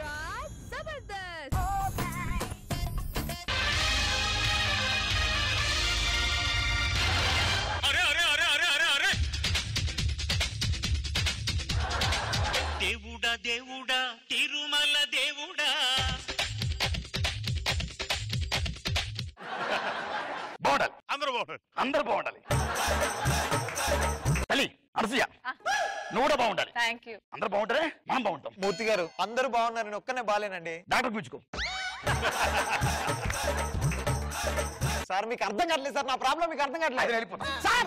Subscribe Zabardast. దేవుడా దేవుడా తిరుమల దేవుడా బాగుండాలి అందరూ బాగుండాలి తల్లి అనసూయ నువ్వు కూడా బాగుండాలి Thank you. అందరూ బాగుంటారే మనం బాగుంటాం మూర్తి గారు అందరూ బాగున్నారు, ఒక్కనే బాలేనండి. డాక్టర్ పిలుచుకో సార్ మీకు అర్థం కావట్లేదు సార్, నా ప్రాబ్లం మీకు అర్థం కావట్లేదు. సార్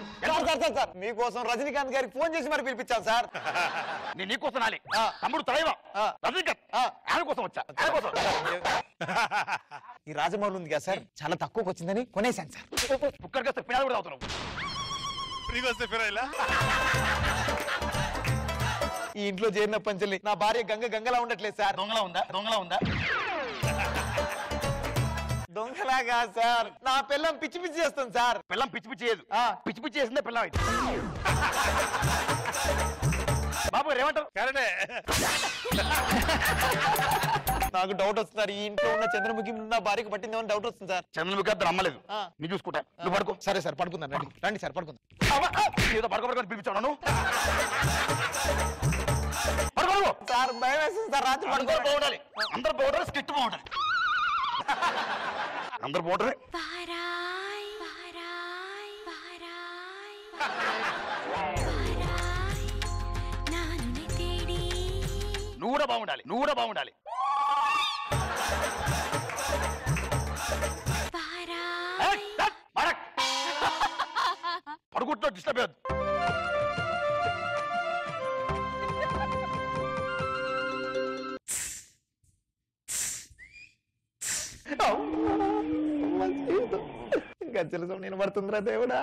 సార్ మీకోసం రజనీకాంత్ గారికి ఫోన్ చేసి మరి పిలిపించాను సార్. నేను నీకోసం నాలి తమ్ముడు తలైవా రజనీకాంత్ ఆయన కోసం వచ్చా ఆయన కోసం ఈ రాజమౌళి ఉంది కదా సార్, చాలా తక్కువకి వచ్చిందని కొనేసాను సార్. కుక్కర్ కాస్త పిల్లలు కూడా అవుతున్నావు ఈ ఇంట్లో చేరిన పంచల్ని నా భార్య గంగలా ఉండట్లేదు సార్. దొంగలా ఉందా దొంగలాగా సార్, నా పిల్లం పిచ్చి పిచ్చి చేస్తుంది సార్. పిల్లం పిచ్చి పిచ్చి చేయదు పిచ్చి పిచ్చి చేసిందే పిల్లం అయితే బాబు ఏమంటారు కరెక్టే. నాకు డౌట్ వస్తుంది సార్, ఈ ఇంట్లో ఉన్న చంద్రముఖి నా భార్యకు పట్టిందేమని డౌట్ వస్తుంది సార్. చంద్రముఖి అద్దరు అమ్మలేదు నీ చూసుకుంటా నువ్వు పడుకో సరే సార్ పడుకుందాం, రండి సార్ పడుకుందాం. ఏదో పడుకోబడుకొని పిలిపించాను నువ్వు సార్ భయం వేస్తుంది సార్, రాత్రి అందరూ బాగుండాలి అందరూ బాగుండాలి స్కిట్ బాగుండాలి అందరూ బాగుంటారు నువ్వు కూడా బాగుండాలి పడుకుంటున్నా డిస్టర్బ్ అయ్యొద్దు గజ్జల నేను పడుతుందిరా దేవుడా.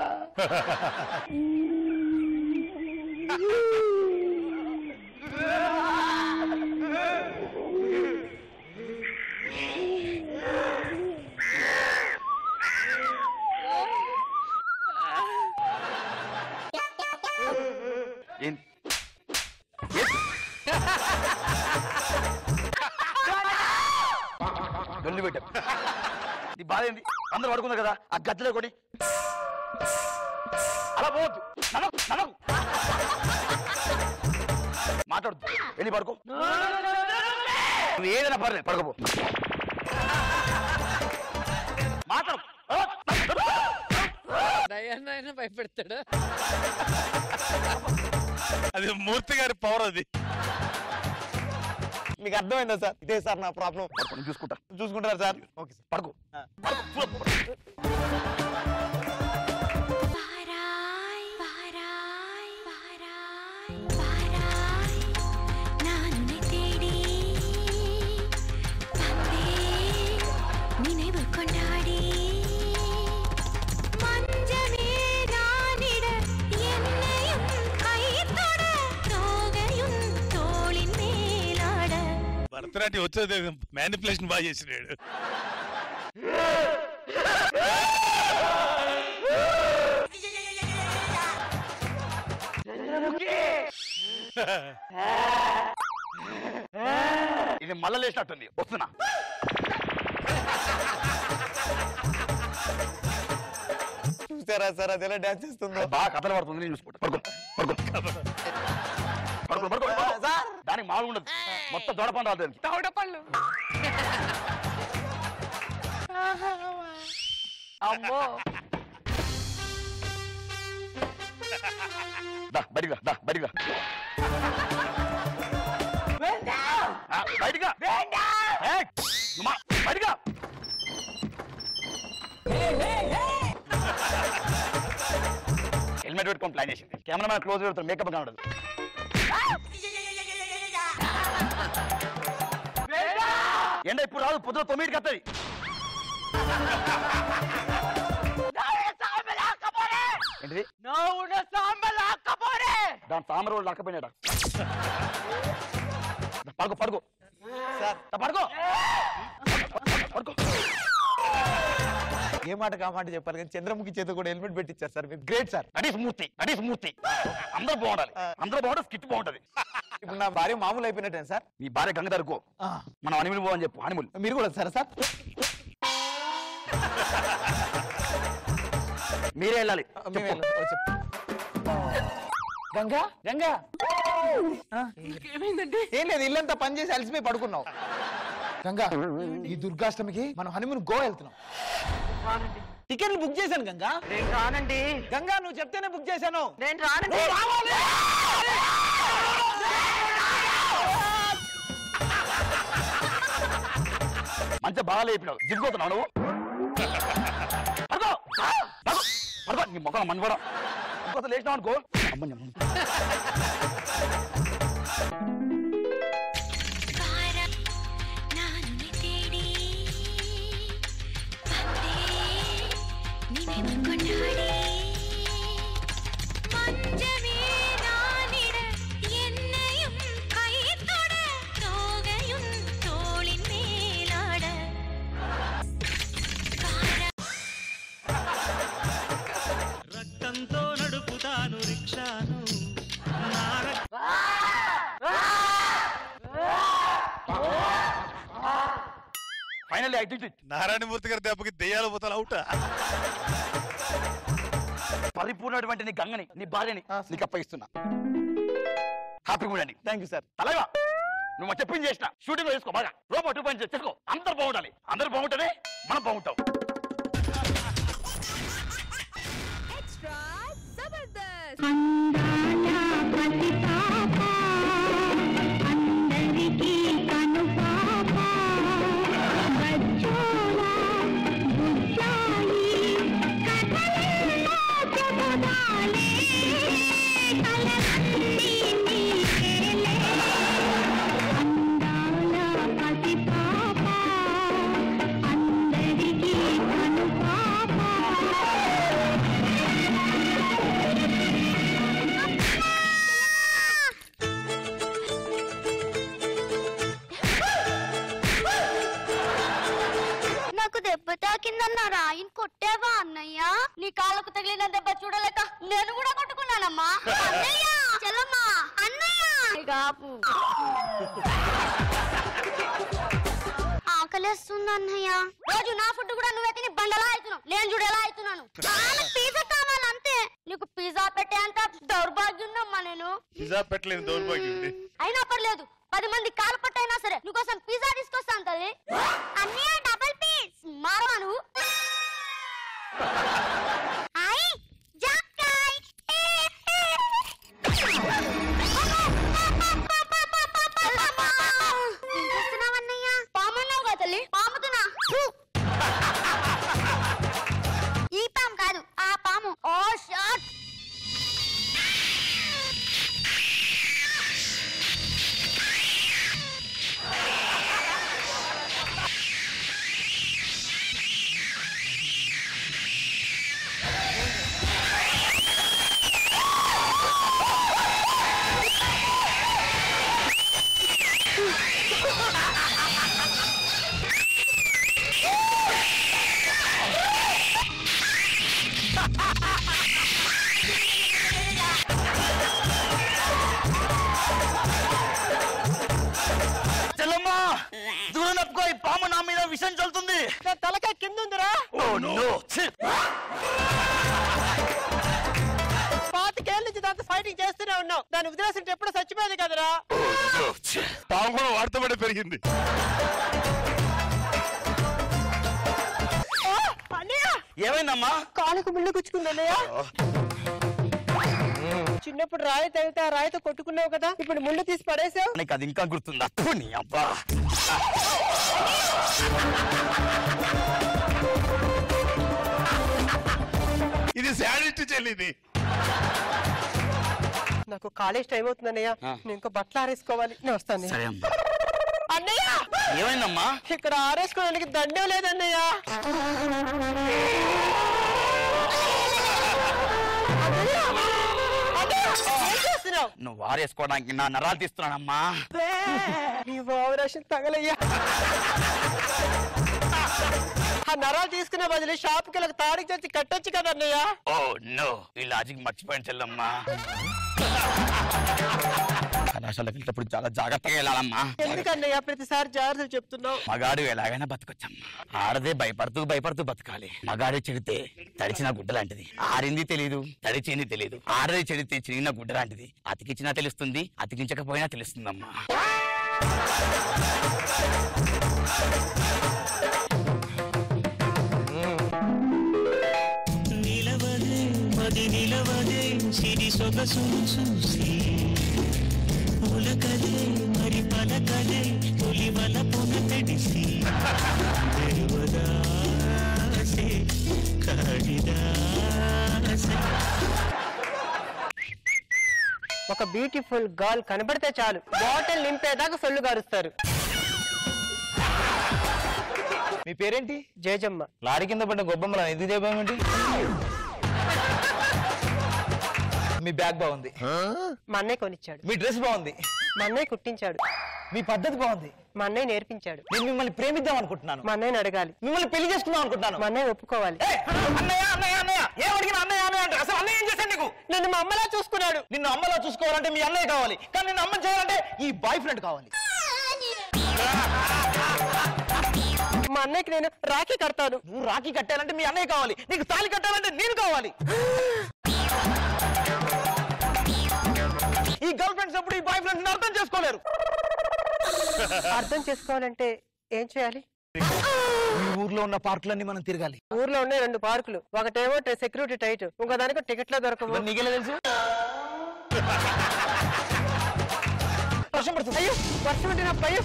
గల్లి పెట్టా నీ బాధ ఏంది అందరూ పడుకున్నారు కదా ఆ గజ్జలే కొడి అలా పోవద్దు నడకు మాట్లాడద్దు వెళ్ళి పడుకో నువ్వు ఏదైనా పర్లేదు పడుకోపో మాట్లాడు దయాన్ని భయపెడతాడు. అది మూర్తి గారి పవర్ అది. మీకు అర్థమైందా సార్? ఇదే సార్ నా ప్రాబ్లం. చూసుకుంటారా సార్? ఓకే సార్ పడుకో భరతనాట్యం వచ్చేది మ్యానిపులేషన్ బాగా చేసినాడు. ఇది మళ్ళా లేచినట్టుంది వస్తున్నా చూసారా సార్ అది ఎలా డాన్స్ చేస్తుందో? బాగా కథలు పడుతుంది నేను చూసుకుంటా పడుకో దానికి మామూలు ఉండదు మొత్తం దొడపండు రాదు దౌడపళ్ళు. అమ్మో బడిగా బడిగా హెల్మెట్ పెట్టుకొని ప్లాన్ చేసింది కెమెరా క్లోజ్ పెడతారు మేకప్ కనడదు ఎండ ఇప్పుడు రాదు పొద్దున 9కి వస్తుంది ఏంటిది దాని సాంబార్ వాళ్ళు లక్కపోయినాడా పడుకో సార్ పడుకో ఏ మాట కామాట చెప్పాలి కానీ చంద్రముఖి చేత కూడా హెల్మెట్ పెట్టించారు సార్ మీరు గ్రేట్ సార్. అడీస్ మూర్తి అందరూ బాగుండాలి, అందరూ బాగుంటే స్కిట్ బాగుంటది. ఇప్పుడు నా భార్య మామూలు అయిపోయినట్టే సార్. నీ భార్య గంగధర్కో మనం హనీమూన్ పోవని చెప్పు. హనీమూన్ మీరు కూడా సరే సార్. మీరే వెళ్ళాలి. గంగా గంగా ఏమైందండి? ఏం లేదు, ఇల్లంతా పని చేసి అలసిపోయి పడుకున్నావు. గంగా ఈ దుర్గాష్టమికి మనం హనీమూన్ గోవా వెళ్తున్నాం. టికెట్లు బుక్ చేశాను గంగా. నేను రానండి. గంగా నువ్వు చెప్తేనే బుక్ చేశాను. నేను రానండి. మంచిగా బాగా లేపినావు. దిగిపోతున్నావు నువ్వు. నీ మొక్కలు మనబడ ఇంకొక లేచినావు అనుకో. రక్తంతో నడుపుతాను రిక్షాను. Finally I did it. Narayanamurthy గారి దెబ్బకి దెయ్యాలు పోతాను అవుట. పరిపూర్ణటువంటి నీ గంగని, నీ భార్యని నీకు అప్పగిస్తున్నా. హ్యాపీగా ఉండండి. Thank you sir. తలగా నువ్వు చెప్పింది చేసిన షూటింగ్ చేసుకో, బాగా రోబో 2 పని చేసుకో. అందరు బాగుండాలి, అందరు బాగుంటేనే మనం బాగుంటాం. ఎక్స్ట్రా జబర్దస్త్. కొట్టేవా అన్నయ్య? నీ కాళ్ళకు తగిలిన దెబ్బ చూడలేక నేను కూడా కొట్టుకున్నానమ్మా. అన్నయ్య చెల్లమ్మా అన్నయ్య ఆకలేస్తుంది అన్నయ్య. రోజు నా ఫుడ్ కూడా నువ్వే తిని బండలా అవుతున్నావు, నేను చూడేలా అవుతున్నాను. పిజ్జా కావాలంతే. నీకు పిజ్జా పెట్టే అంత దౌర్భాగ్యున్నమ్మా నేను. పిజ్జా పెట్టలేని దౌర్భాగ్యం అయినా పర్లేదు, 10 మంది కాలు పట్టైనా సరే నీకోసం పిజ్జా తీసుకొస్తాను తల్లి. అన్నయ్య డబుల్ పీస్ మారవా నువ్వు? పామన్నావుగా తల్లి, పాముతున్నా. ఈ పాము కాదు, ఆ పాము. ఓ షాట్. పాము నా మీద విషం చల్లుతుంది. తలకాయ కింద ఉందిరా. పాతికేళ్ళ నుంచి దాంతో ఫైటింగ్ చేస్తూనే ఉన్నావు. దాని ఉద్దేశం ఎప్పుడు చచ్చిపోయేది కదరా. పాము కూడా వాడితో పడే పెరిగింది. ఏమైందమ్మా? కాలుకు ముళ్ళు గుచ్చుకుందన్నయ్య. చిన్నప్పుడు రాయి తగిలితే ఆ రాయితో కొట్టుకున్నావు కదా, ఇప్పుడు ముళ్ళు తీసి పడేసావు. నీకు అది ఇంకా గుర్తుంది. అప్పు నీ అబ్బా. ఇది శాడిస్ట్ చెల్లిది. నాకు కాలేజ్ టైం అవుతుందన్నయ్య, నేను ఇంకా బట్టలు ఆరేసుకోవాలి. నేను వస్తాను. సరే అమ్మా. అన్నయ్య ఏమైందమ్మా? ఇక్కడ ఆరేసుకోవడానికి దండం లేదన్నయ్య. నువ్వు ఆరేసుకోవడానికి నా నరాలు తీస్తున్నానమ్మా. నీ ఓవరాక్షన్ తగలయ్యా. ఆ నరాలు తీసుకునే బదులు షాప్కి వెళ్ళి తాడికి తెచ్చి కట్టొచ్చు కదా అన్నయ్య. ఓ నో, ఈ లాజిక్ మర్చిపోయాను చెల్లమ్మా. కళాశాలకు వెళ్ళేటప్పుడు చాలా జాగ్రత్తగా వెళ్ళాలమ్మా. ఎందుకన్నయ్య ప్రతిసారి జాగ్రత్తలు చెప్తున్నావు? మగాడు ఎలాగైనా బతకొచ్చమ్మా. ఆడదే భయపడుతూ భయపడుతూ బతకాలి. మగాడే చెడితే తడిచిన గుడ్డ లాంటిది, ఆరింది తెలీదు, తడిచింది తెలీదు. ఆడదే చెడితే చిన్న గుడ్డ లాంటిది, అతికించినా తెలుస్తుంది, అతికించకపోయినా తెలుస్తుందమ్మా. నిలవదే మది నిలవదే సిరి సొగసును చూసి, ఉలకదే మరి పలకదే తొలి వలపున తడిసి, దేవదాసే కాళిదాసే. ఒక బ్యూటిఫుల్ గర్ల్ కనబడితే చాలు బాటిల్ నింపేదాకా సొల్లు గారుస్తారు. మీ పేరేంటి? జయజమ్మ. లారీ కింద పడ్డ గొబ్బమ్మలా ఎందుకు చేయబోయేంటి? మీ బ్యాగ్ బాగుంది, మా అన్నయ్య కొనిచ్చాడు. మీ డ్రెస్ బాగుంది, మా అన్నయ్య కుట్టించాడు. మీ పద్ధతి బాగుంది. మా అన్నయ్య నేర్పించాడు. నేను మిమ్మల్ని ప్రేమిద్దాం అనుకుంటున్నాను. మా అన్నయ్యని అడగాలి. మిమ్మల్ని పెళ్లి చేసుకుందాం అనుకుంటున్నాను. మా అన్నయ్య ఒప్పుకోవాలి. అన్నయ్య అన్నయ్య అన్నయ్య ఏం అడిగిన అన్నయ్య అన్నయ్య అంటే అసలు అన్నయ్య ఏం చేశాడు నీకు? నన్ను మా అమ్మలా చూసుకున్నాడు. నిన్ను అమ్మలా చూసుకోవాలంటే మీ అన్నయ్య కావాలి, కానీ నిన్ను అమ్మ చేయాలంటే ఈ బాయ్ ఫ్రెండ్ కావాలి. మా అన్నయ్యకి నేను రాఖీ కడతాను. నువ్వు రాఖీ కట్టాలంటే మీ అన్నయ్య కావాలి, నీకు తాళి కట్టాలంటే నేను కావాలి. ఈ గర్ల్ ఫ్రెండ్స్ ఎప్పుడు ఈ బాయ్ ఫ్రెండ్స్ అర్థం చేసుకోలేరు. అర్థం చేసుకోవాలంటే ఏం చేయాలి? ఈ ఊర్లో ఉన్న పార్కులన్నీ మనం తిరగాలి. ఊర్లో ఉన్నాయి 2 పార్కులు. ఒకటేమో సెక్యూరిటీ టైట్, ఇంకో దానికి టికెట్లో దొరకవు. నీకెలా తెలుసు? వర్షం పడుతుంది. అయ్యో వర్షం అంటే నా భయం.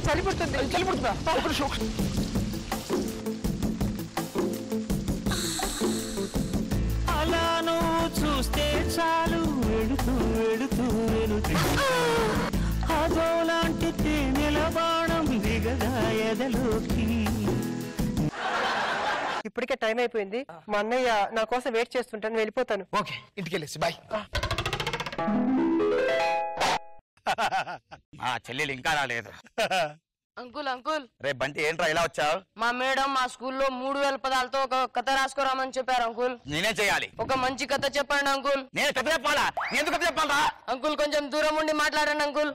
చలి పుడుతుంది. చలి పుడుతుందా? అలా నువ్వు చూస్తే చాలు వెళుతూ వెళుతూ వెళుతూ అదోలాంటి తేనెల బాణం దిగదా ఎదలోకి. ఇప్పటికే టైం అయిపోయింది. మా అన్నయ్య నా కోసం వెయిట్ చేస్తుంటాను, వెళ్ళిపోతాను. ఓకే, ఇంటికి వెళ్ళేసి బాయ్. మా చెల్లెలు ఇంకా రాలేదు. అంకుల్ అంకుల్, రేపు బంటి ఏంట్రా ఇలా వచ్చావు? మా మేడం మా స్కూల్లో 3000 పదాలతో ఒక కథ రాసుకోరామని చెప్పారు అంకుల్. నేనే చేయాలి. ఒక మంచి కథ చెప్పండి అంకుల్. నేను కథ చెప్పాలా? నేను ఎందుకు కథ చెప్పాలా? అంకుల్ కొంచెం దూరం ఉండి మాట్లాడండి అంకుల్.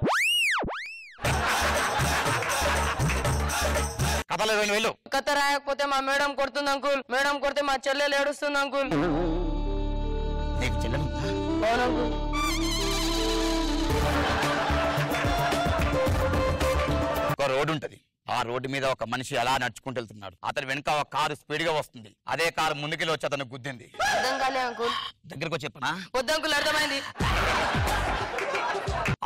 కథలో వెళ్ళు. కథ రాయకపోతే మా మేడం కొడుతుంది అంకుల్. మేడం కొడితే మా చెల్లెలు ఏడుస్తుంది అంకుల్. నీకు చెల్లెలు అవును అంకుల్. ఒక రోడ్డు ఉంటది. ఆ రోడ్డు మీద ఒక మనిషి అలా నడుచుకుంటూ వెళ్తున్నాడు. అతని వెనుక ఒక కారు స్పీడ్ గా వస్తుంది. అదే కారు ముందుకెళ్ళి వచ్చి అతను గుద్దింది. అర్థం కాలే అంకుల్. దగ్గరకు చెప్పనా? వద్దు అంకుల్, అర్థమైంది.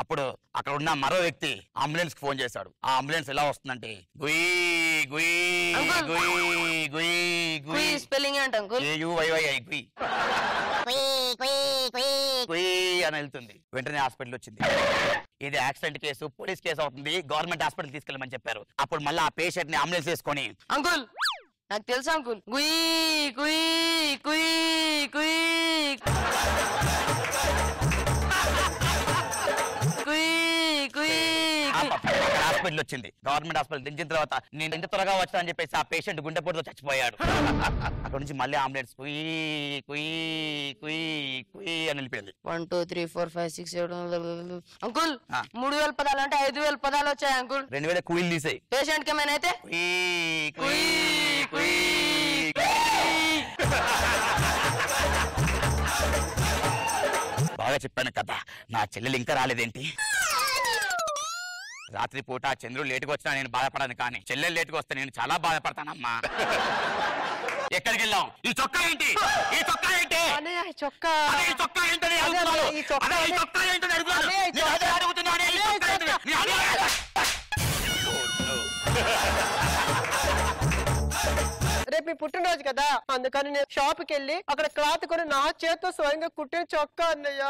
అప్పుడు అక్కడ ఉన్న మరో వ్యక్తి అంబులెన్స్ కి ఫోన్ చేశాడు. ఆ అంబులెన్స్ ఎలా వస్తుందంటే గుయ్ గుయ్ అంకుల్. గుయ్ గుయ్ గుయ్ స్పెల్లింగ్ ఏంటి అంకుల్? AUYYI గుయ్ గుయ్ అని వెళ్తుంది. వెంటనే హాస్పిటల్ వచ్చింది. ఇది యాక్సిడెంట్ కేసు, పోలీస్ కేసు అవుతుంది, గవర్నమెంట్ హాస్పిటల్ తీసుకెళ్ళమని చెప్పారు. అప్పుడు మళ్ళీ ఆ పేషెంట్ ని అంబులెన్స్ వేసుకొని అంకుల్ నాకు తెలుసా అంకుల్. గుయ్ గుయ్ గుయ్ గుయ్ హాస్పిటల్ వచ్చింది. గవర్నమెంట్ హాస్పిటల్ దించిన తర్వాత నేను ఎంత త్వరగా వచ్చా అని చెప్పేసి ఆ పేషెంట్ గుండెపోటుతో చచ్చిపోయాడు. అక్కడ నుంచి మళ్ళీ అంబులెన్స్ కుయ్ కుయ్ కుయ్ కుయ్ అని వెళ్ళిపోయింది. 1 2 3 4 5 6 7 అంకుల్ 3000 పదాలు అంటే 5000 పదాలు వచ్చాయి అంకుల్. 2000 కుయిల్ తీసాయి. పేషెంట్ కి ఏమైనా అయితే బాగా చెప్పాను కదా. నా చెల్లెలు ఇంకా రాలేదేంటి? రాత్రి పూట చంద్రుడు లేటుగా వచ్చినా నేను బాధపడాను, కానీ చెల్లెలు లేటుగా వస్తే నేను చాలా బాధపడతానమ్మా. ఎక్కడికి వెళ్ళాం? ఈ చొక్కా ఏంటి? ఈ చొక్కా ఏంటి? చొక్కా ఈ చొక్కా ఏంటని అడుగుతున్నాను. ఈ చొక్కా ఏంటని అడుగుతున్నాను. నేను అదే అడుగుతున్నాను. ఈ చొక్కా ఏంటని? రేపు మీ పుట్టినరోజు కదా, అందుకని నేను షాప్ కి వెళ్ళి అక్కడ క్లాత్ కొని నా చేతితో స్వయంగా కుట్టిన చొక్కా అన్నయ్య.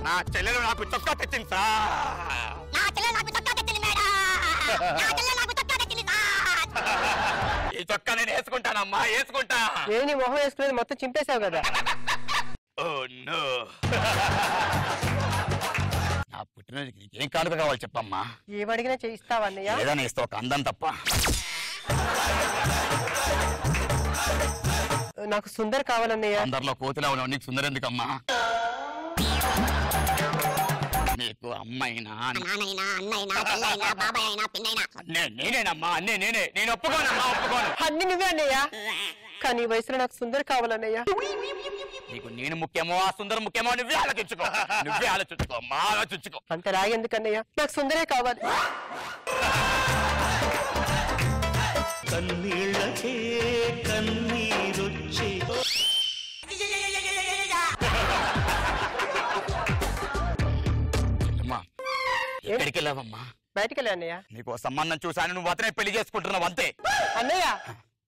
నా చెల్లెలు నాకు చొక్కా తెచ్చింది సార్. ఈ చొక్కా నేను వేసుకుంటానమ్మా, వేసుకుంటా. నేను నీ మొహం వేసుకునేది మొత్తం చింపేశావు కదా. Oh no. నా పుట్టినరోజుకి నీకేం కానుక కావాలి చెప్పమ్మా. ఏమడిగినా చేయిస్తావా అన్నయ్య? ఏదైనా ఇస్తావు, ఒక అందం తప్ప. నాకు సుందర్ కావాలన్నయ్య. అందరిలో కోతిలా ఉన్నావు, నీకు సుందరం ఎందుకమ్మా? నీకు అమ్మైనా నేనేనమ్మా, నేను ఒప్పుకోనమ్మా, ఒప్పుకోను. అన్ని నువ్వే అన్నయ్య, కానీ ఈ వయసులో నాకు సుందర్ కావాలన్నయ్య. నీకు నేను ముఖ్యమో ఆ సుందరం ముఖ్యమో నువ్వే ఆలోచించుకో, నువ్వే ఆలోచించుకో అమ్మా, ఆలోచించుకో. అంత రాయి ఎందుకన్నయ్య, నాకు సుందరే కావాలి. కన్నీళ్ళకే కన్నీరొచ్చే ఎక్కడికి వెళ్ళావమ్మా? బయటికి వెళ్ళా అన్నయ్య. నీకు సంబంధం చూసాను, నువ్వు అతనే పెళ్లి చేసుకుంటున్నావు అంతే. అన్నయ్య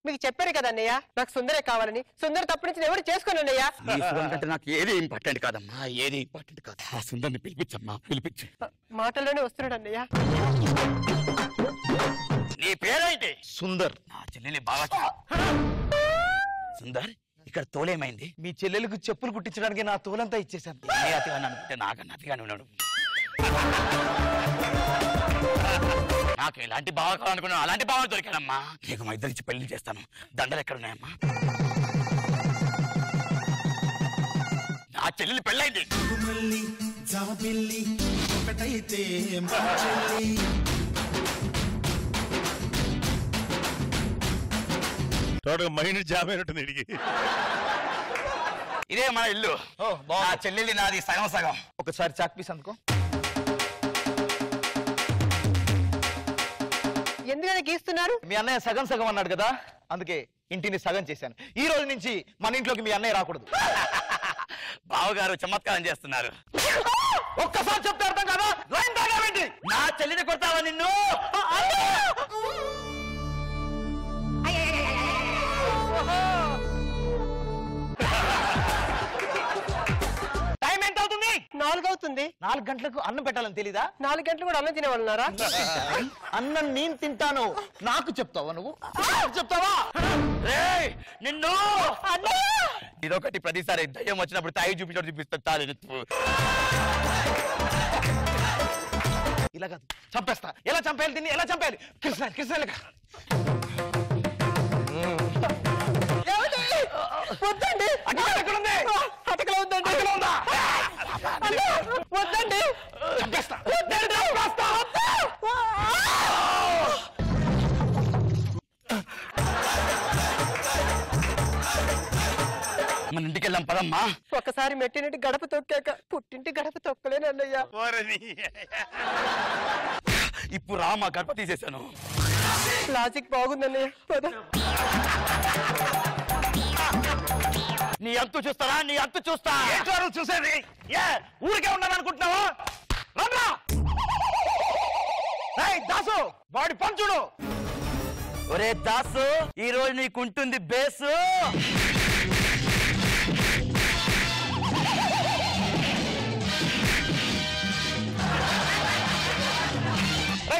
మీకు చెప్పారు కదా అన్నయ్య నాకు సుందరే కావాలని. సుందర్ తప్ప నుంచి ఎవరు చేసుకోను అన్నయ్య. నీ సుఖం కంటే నాకు ఏది ఇంపార్టెంట్ కాదమ్మా, ఏది ఇంపార్టెంట్ కాదు. ఆ సుందర్ని పిలిపించమ్మా, పిలిపించు. మాటల్లోనే వస్తున్నాడు అన్నయ్య. నీ పేరేంటి? సుందర్. నా చెల్లెని బాగా సుందర్, ఇక్కడ తోలేమైంది? మీ చెల్లెలకు చెప్పులు కుట్టించడానికి నా తోలంతా ఇచ్చేసాను. ఏ అతిగానే అనుకుంటే నాకన్నా అతిగానే ఉన్నాడు. నాకు ఎలాంటి బావ కావాలనుకున్నా అలాంటి బావ దొరికానమ్మా. నీకు మా ఇద్దరికి పెళ్లి చేస్తాను. దండలు ఎక్కడున్నాయమ్మా? నా చెల్లెలు పెళ్ళైంది. టోటల్ మైండ్ జామ్ అయినట్టుంది వీడికి. ఇదే మన ఇల్లు. నా చెల్లెలి నాది సగం సగం. ఒకసారి చాక్ పీస్ అందుకో. ఎందుకని గీస్తున్నారు? మీ అన్నయ్య సగం సగం అన్నాడు కదా, అందుకే ఇంటిని సగం చేశాను. ఈ రోజు నుంచి మన ఇంట్లోకి మీ అన్నయ్య రాకూడదు. బావగారు చమత్కారం చేస్తున్నారు. ఒక్కసారి చెప్తే అర్థం కదా, లైన్ తాగావేంటి? నా చెల్లిని కొడతావా నిన్ను? టైం ఎంత అవుతుంది? 4 అవుతుంది. 4 గంటలకు అన్నం పెట్టాలని తెలీదా? 4 గంటలు కూడా అన్నం తినేవాళ్ళన్నారా? అన్నం నేను తింటాను, నాకు చెప్తావా నువ్వు? చెప్తావా? రేయ్, నిన్ను ఇదొకటి. ప్రతిసారి దయ్యం వచ్చినప్పుడు తాయి చూపిస్తా తాళి. ఇలా కాదు, చంపేస్తా. ఎలా చంపేయాలి దీన్ని? ఎలా చంపేయాలి? కృష్ణ కృష్ణ వద్దండి, ఎక్కడుంది? అటకలో ఉందండి. వద్దండి, చంపేస్తా. మన ఇంటికి వెళ్ళాం పదమ్మా. ఒకసారి మెట్టినట్టు గడప తొక్కాక పుట్టింటి గడప తొక్కలేనన్నయ్య. ఇప్పుడు రామా, గడప తీసేశాను. లాజిక్ బాగుందన్నయ్య. పద. నీ అంతు చూస్తారా? నీ అంతు చూస్తా. చూసేది ఊరికే ఉన్నాను అనుకుంటున్నావా? రండ్రా. దాసు, వాడి పంచుడు. ఒరే దాసు, ఈ రోజు నీకుంటుంది బేసు.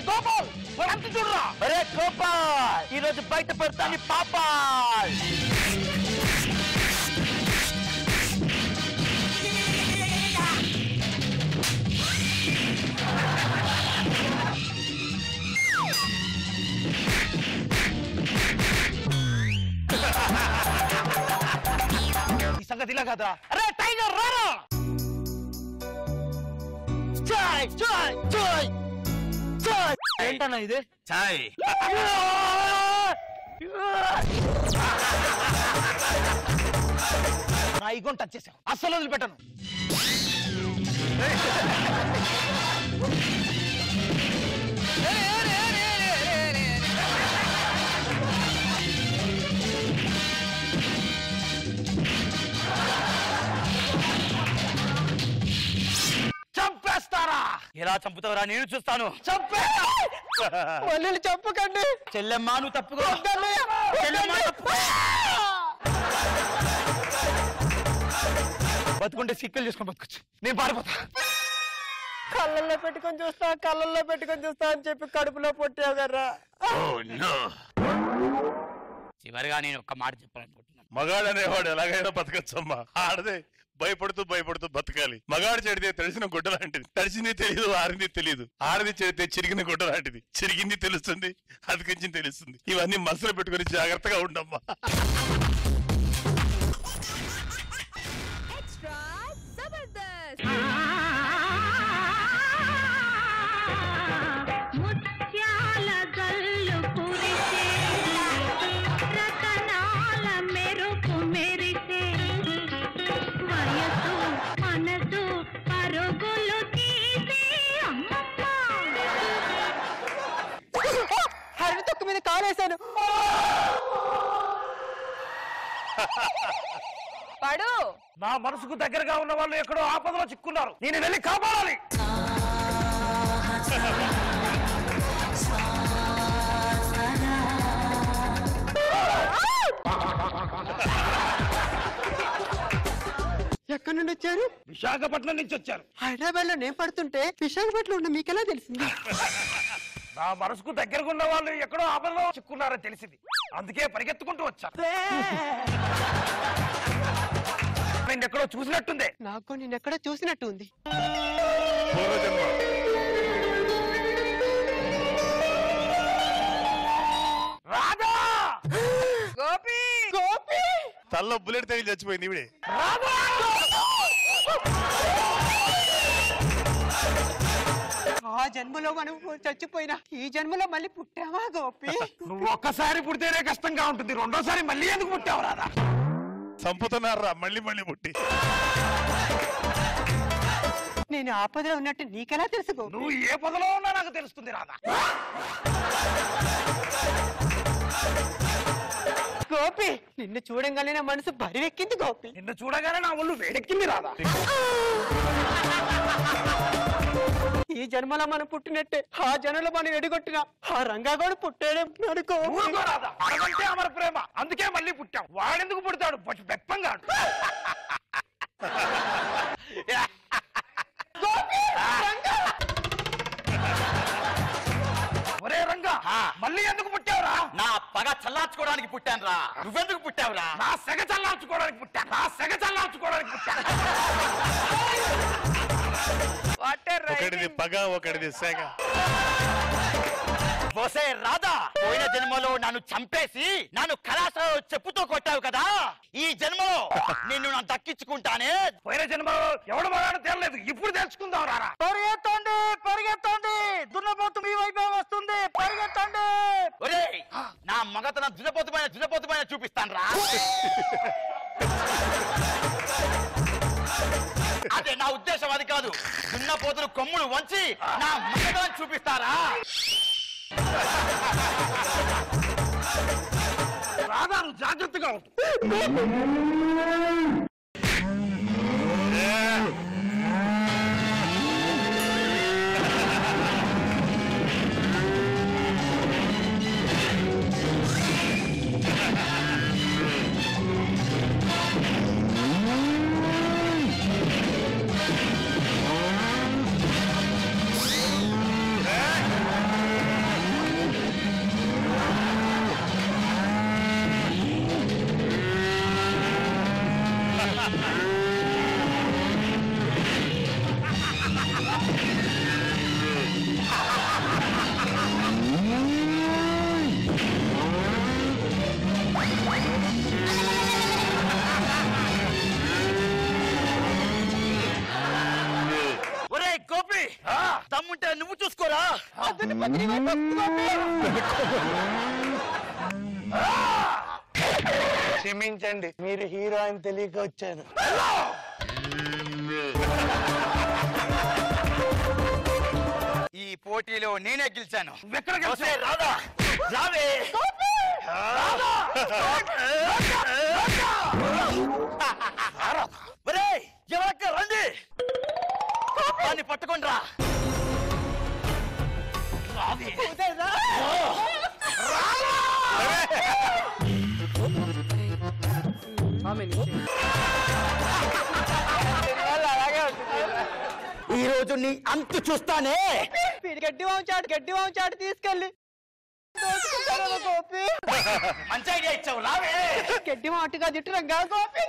గోపాల్, వాడు అంత చూడరా. ఒరే గోపాల్, ఈ రోజు బయట పెడతాను పాపాల్. ఈ సంగతి ఇలా కదా. అరే టైగర్ రారా. చాయ్ చాయ్ చాయ్ చాయ్. ఏంటన్నా ఇది? చాయ్. నా ఈగోని టచ్ చేసావు, అస్సలు వదిలిపెట్టను. చంపేస్తారా? ఎలా చంపుతావురా? నేను చూస్తాను. చంపే. మళ్ళీ చంపకండి. చెల్లెమ్మా, నువ్వు తప్పుకో. చెల్లెమ్మా, తప్పుకో. బతుకుంటే సిక్కులు చేసుకొని బతుకొచ్చు. నేను పారిపోతా. కళ్ళల్లో పెట్టుకొని చూస్తా, కళ్ళల్లో పెట్టుకొని చూస్తా అని చెప్పి కడుపులో పొట్టావు కర్రా. చివరిగా నేను ఒక్క మాట చెప్పాలనుకుంటున్నాను. మగాడనేవాడు ఎలాగైనా బతకచ్చమ్మా. ఆడదే భయపడుతూ భయపడుతూ బతకాలి. మగాడు చెడితే తెలిసిన గుడ్డ లాంటిది, తడిసింది తెలియదు, ఆరింది తెలియదు. ఆరిది చెడితే చిరిగిన గుడ్డ లాంటిది, చిరిగింది తెలుస్తుంది, అతికించింది తెలుస్తుంది. ఇవన్నీ మనసులో పెట్టుకుని జాగ్రత్తగా ఉండమ్మా. తొక్కు మీద కాలేశాను. పడు. నా మనసుకు దగ్గరగా ఉన్న వాళ్ళు ఎక్కడో ఆపదలో చిక్కున్నారు, నేను వెళ్ళి కాపాడాలి. ఎక్కడి నుండి వచ్చారు? విశాఖపట్నం నుంచి వచ్చారు. హైదరాబాద్ లో నేను పడుతుంటే విశాఖపట్నంలో ఉన్న మీకెలా తెలిసింది? నా మనసుకు దగ్గరగా ఉన్న వాళ్ళు ఎక్కడో ఆపదలో చిక్కున్నారని తెలిసింది, అందుకే పరిగెత్తుకుంటూ వచ్చాను. నేను ఎక్కడో చూసినట్టుంది. నాకు నేను ఎక్కడో చూసినట్టు ఉంది. రాధా! గోపి గోపి తల్లో బుల్లెట్ తగిలి చచ్చిపోయింది ఇవిడే. ఆ జన్మలో మనం చచ్చిపోయినా ఈ జన్మలో మళ్ళీ పుట్టావా గోపి? నువ్వు ఒక్కసారి పుడితేనే కష్టంగా ఉంటుంది, రెండోసారి మళ్ళీ ఎందుకు పుట్టావు రాధా? చంపుతున్నారా మళ్ళీ మళ్ళీ పుట్టి. నేను ఆపదలో ఉన్నట్టు నీకెలా తెలుసు గోపి? నువ్వు ఏ పదలో ఉన్నా నాకు తెలుస్తుంది రాధా. గోపి నిన్ను చూడంగానే నా మనసు బరివెక్కింది గోపి. నిన్ను చూడగానే నా ఒళ్ళు వేడెక్కింది రాధా. ఈ జన్మలో మనం పుట్టినట్టే ఆ జన్మలో మనం ఎడగొట్టిన ఆ రంగాగోడు పుట్టాడు గోపి. ఊరుకో రాధా, అడగంటే అమర ప్రేమ, అందుకే మళ్ళీ పుట్టాం. వాడెందుకు పుడతాడు బెప్పంగాడు. ఒరే రంగా, మళ్ళీ ఎందుకు పుట్టావురా? నా పగ చల్లార్చుకోవడానికి పుట్టాను రా. నువ్వెందుకు పుట్టావురా? నా సెగ చల్లార్చుకోవడానికి పుట్టాను. నా సెగ చల్లార్చుకోవడానికి పుట్టాను. ఒకటిది పగ, ఒకటిది సెగ. బోసే రాధా, పోయిన జన్మలో నన్ను చంపేసి నన్ను కళాశాలలో చెప్పుతో కొట్టావు కదా, ఈ జన్మలో నిన్ను నన్ను దక్కించుకుంటానే. పోయిన జన్మలో ఎవడు మగాడు తేలలేదు, ఇప్పుడు తెలుసుకుందాం రారా. పరిగెత్తండి పరిగెత్తండి, దున్నపోతు మీ వైపే వస్తుంది, పరిగెత్తండి. ఒరేయ్, నా మగతన దున్నపోతు పైన చూపిస్తాను రా. అదే నా ఉద్దేశం, అది కాదు. దున్నపోతులు కొమ్ములు వంచి నా మగతనం చూపిస్తారా? రాధా, నువ్వు జాగ్రత్తగా ఉంటు. తమ్ముంటే నువ్వు చూసుకోరా. క్షమించండి, మీరు హీరో అని తెలియక వచ్చాను. ఈ పోటీలో నేనే గెలిచాను. రాదా, రావే. ఎవరక్క రండి, దాన్ని పట్టుకోండి రా. ఈ రోజు నీ అంతు చూస్తానే. గడ్డి వంచాడు తీసుకెళ్ళి గోపి. మంచి ఐడియా ఇచ్చావు, రావే. గడ్డి మాటగా జిట్టు రంగా గోపి.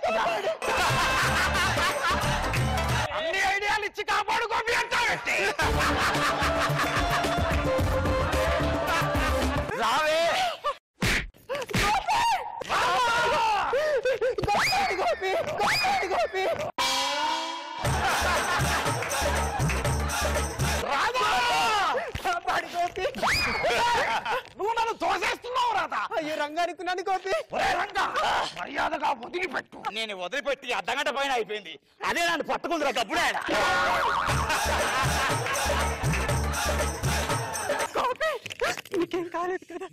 అన్ని ఐడియాలు ఇచ్చి కాపాడు గోపి అంటావేంటి? రావే గోపి గోపి గోపి కాపాడు గోపి. నువ్వు నన్ను తోసేస్తున్నావు రాధా. అయ్యో రంగా అనుకున్నాను గోపి. రంగా మర్యాదగా వదిలిపెట్టు. నేను వదిలిపెట్టి అర్ధగంట పైన అయిపోయింది. అదే నన్ను పట్టుకుందిరా గప్పుడే ఆయన. నీకేం కాలేదు కదా?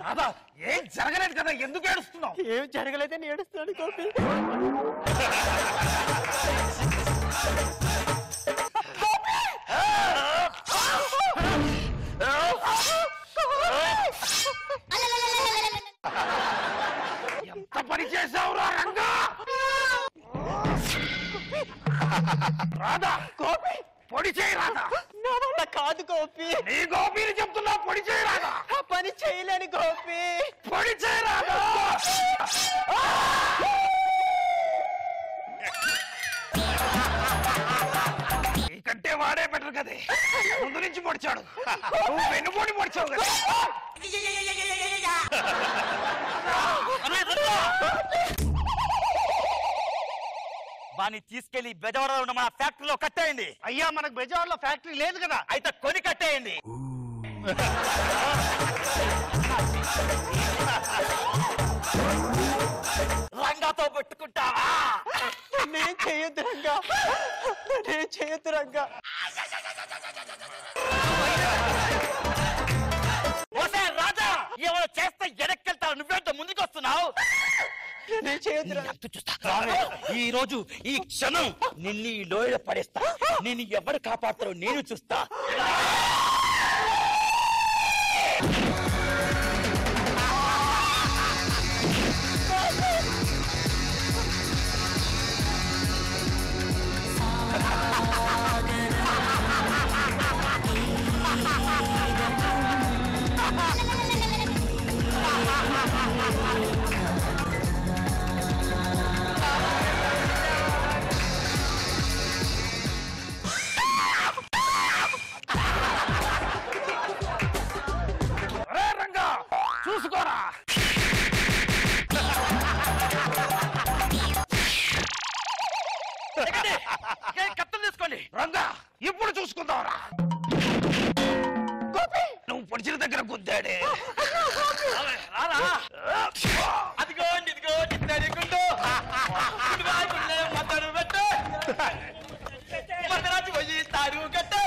రాధా ఏం జరగలేదు కదా, ఎందుకు ఏడుస్తున్నావు? ఏం జరగలేదని ఏడుస్తున్నాడు గోపి. ఎంత పని చేసావురా రంగా? రాధా గోపి పొడి చేయి రాధా. నా వల్ల కాదు గోపి. నీ గోపిని చెప్తున్నా, పొడి చేయి రాధా. ఆ పని చేయలేని గోపి. పొడి చేయి రాధా. నీకంటే వాడే బెటర్ కదే, ముందు నుంచి పొడిచాడు, నువ్వు వెన్నుపోని పొడిచావు కదా. వాడిని తీసుకెళ్లి బెజవాడలో ఉన్న మన ఫ్యాక్టరీలో కట్టేయండి. అయ్యా మనకు బెజవాడలో ఫ్యాక్టరీ లేదు కదా. అయితే కొని కట్టేయండి. రంగాతో పెట్టుకుంటావా? నేను చేయొద్దు రంగా, నేను చేయొద్దు రంగా. రాజా ఎవరు చేస్తే వెనక్కెళ్తావు, నువ్వేంటో ముందుకు వస్తున్నావు? నేను చేయొద్దు. ఈ రోజు ఈ క్షణం నిన్ను ఈ లోయలో పడేస్తా. నిన్ను ఎవరు కాపాడతారో నేను చూస్తా. రంగా చూసుకోరా. కత్తులు తీసుకోండి. రంగా ఇప్పుడు చూసుకుందాంరా. నువ్వు పొడిచిన దగ్గర గుద్దాడే. అదిగోండి ఇదిగోండి తడిగుండు. మద్దరు పెట్టు, మద్దరాజు పోయి తారు కట్టు.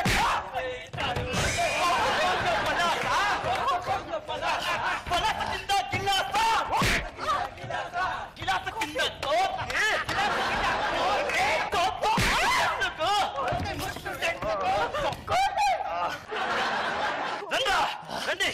రండి.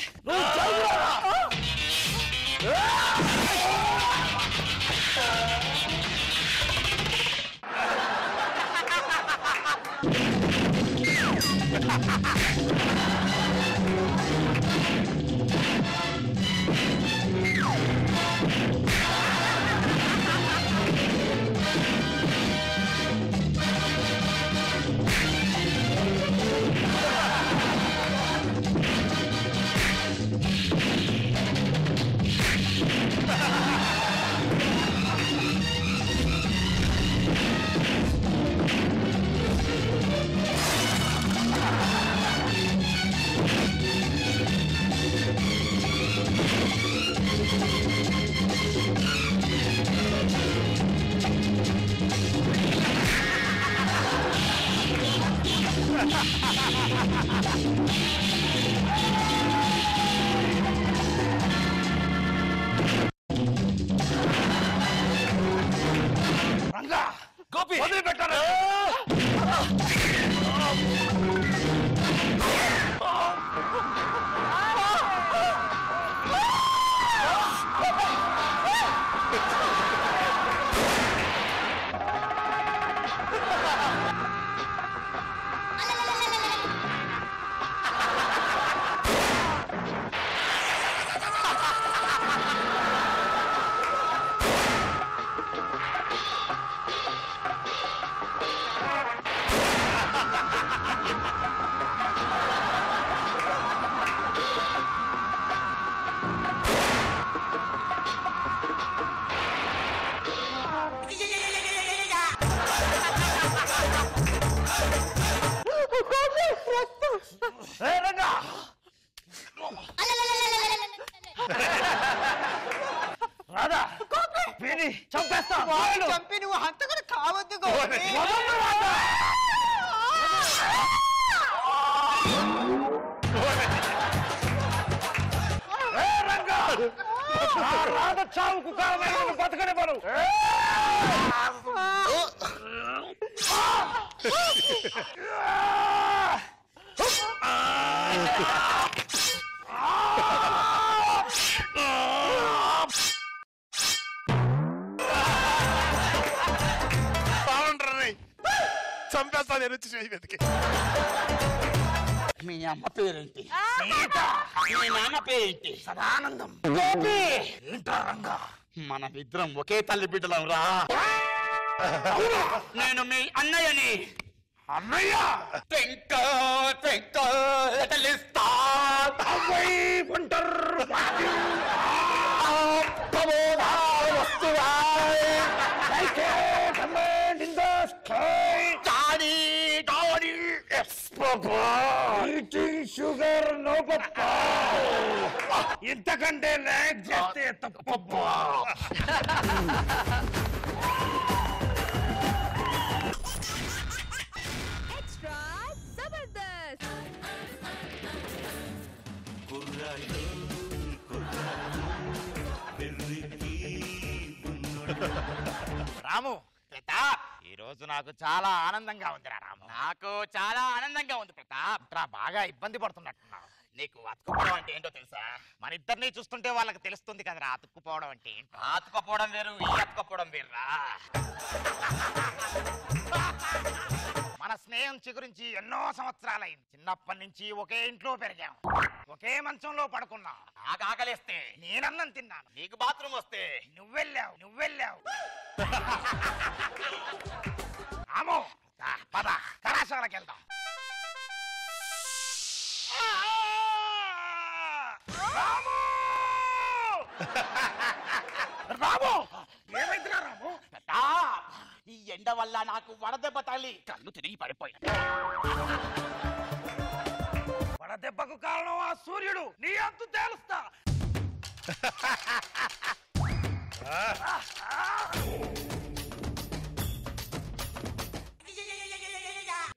రంగా గోపి వదిలిపెట్టారా? రాదా చంపేస్తా చంపి నువ్వు హంతకుడు కావద్దు గోపి. రాధ చావుకు కారణమైన బతకని పరు బాగుంటారు చంపేస్తా నేను వచ్చి చేయి వెతికి. మీ అమ్మ పేరేంటి? సీత. మీ నాన్న పేరేంటి? సదానందం. ఏంట్రా రంగా మనమిద్దరం ఒకే తల్లి బిడ్డలం రా. నేను మీ అన్నయ్యని. అన్నయ్య షుగర్ నో పప్పా. ఇంతకంటే ల్యాక్ చేస్తే తప్పబ్బా. ఎక్స్ట్రా జబర్దస్త్. రాము ప్రతాప్, ఈ రోజు నాకు చాలా ఆనందంగా ఉందిరా రాము. నాకు చాలా ఆనందంగా ఉంది ప్రతాప్. బాగా ఇబ్బంది పడుతున్నట్టున్నావు. నీకు అతుక్కుపోవడం అంటే ఏంటో తెలుసా? మన ఇద్దరిని చూస్తుంటే వాళ్ళకి తెలుస్తుంది కదరా అతుక్కుపోవడం అంటే ఏంటో. అతుక్కుపోవడం వేరు, ఈ అతుక్కుపోవడం వేరురా. మన స్నేహం చిగురించి ఎన్నో సంవత్సరాలైంది. చిన్నప్పటి నుంచి ఒకే ఇంట్లో పెరిగాం, ఒకే మంచంలో పడుకున్నాం. నాకు ఆకలిస్తే నేనన్నం తిన్నాను, నీకు బాత్రూమ్ వస్తే నువ్వెళ్ళావు. ఆమో పద కళాశాలకు వెళ్దాం. రాము ఏమైందిరా రాము? ఈ ఎండ వల్ల నాకు వడదెబ్బ తగిలి కళ్ళు తిరిగి పడిపోయా. వడదెబ్బకు కారణం ఆ సూర్యుడు. నీ అంతు తేలుస్తా.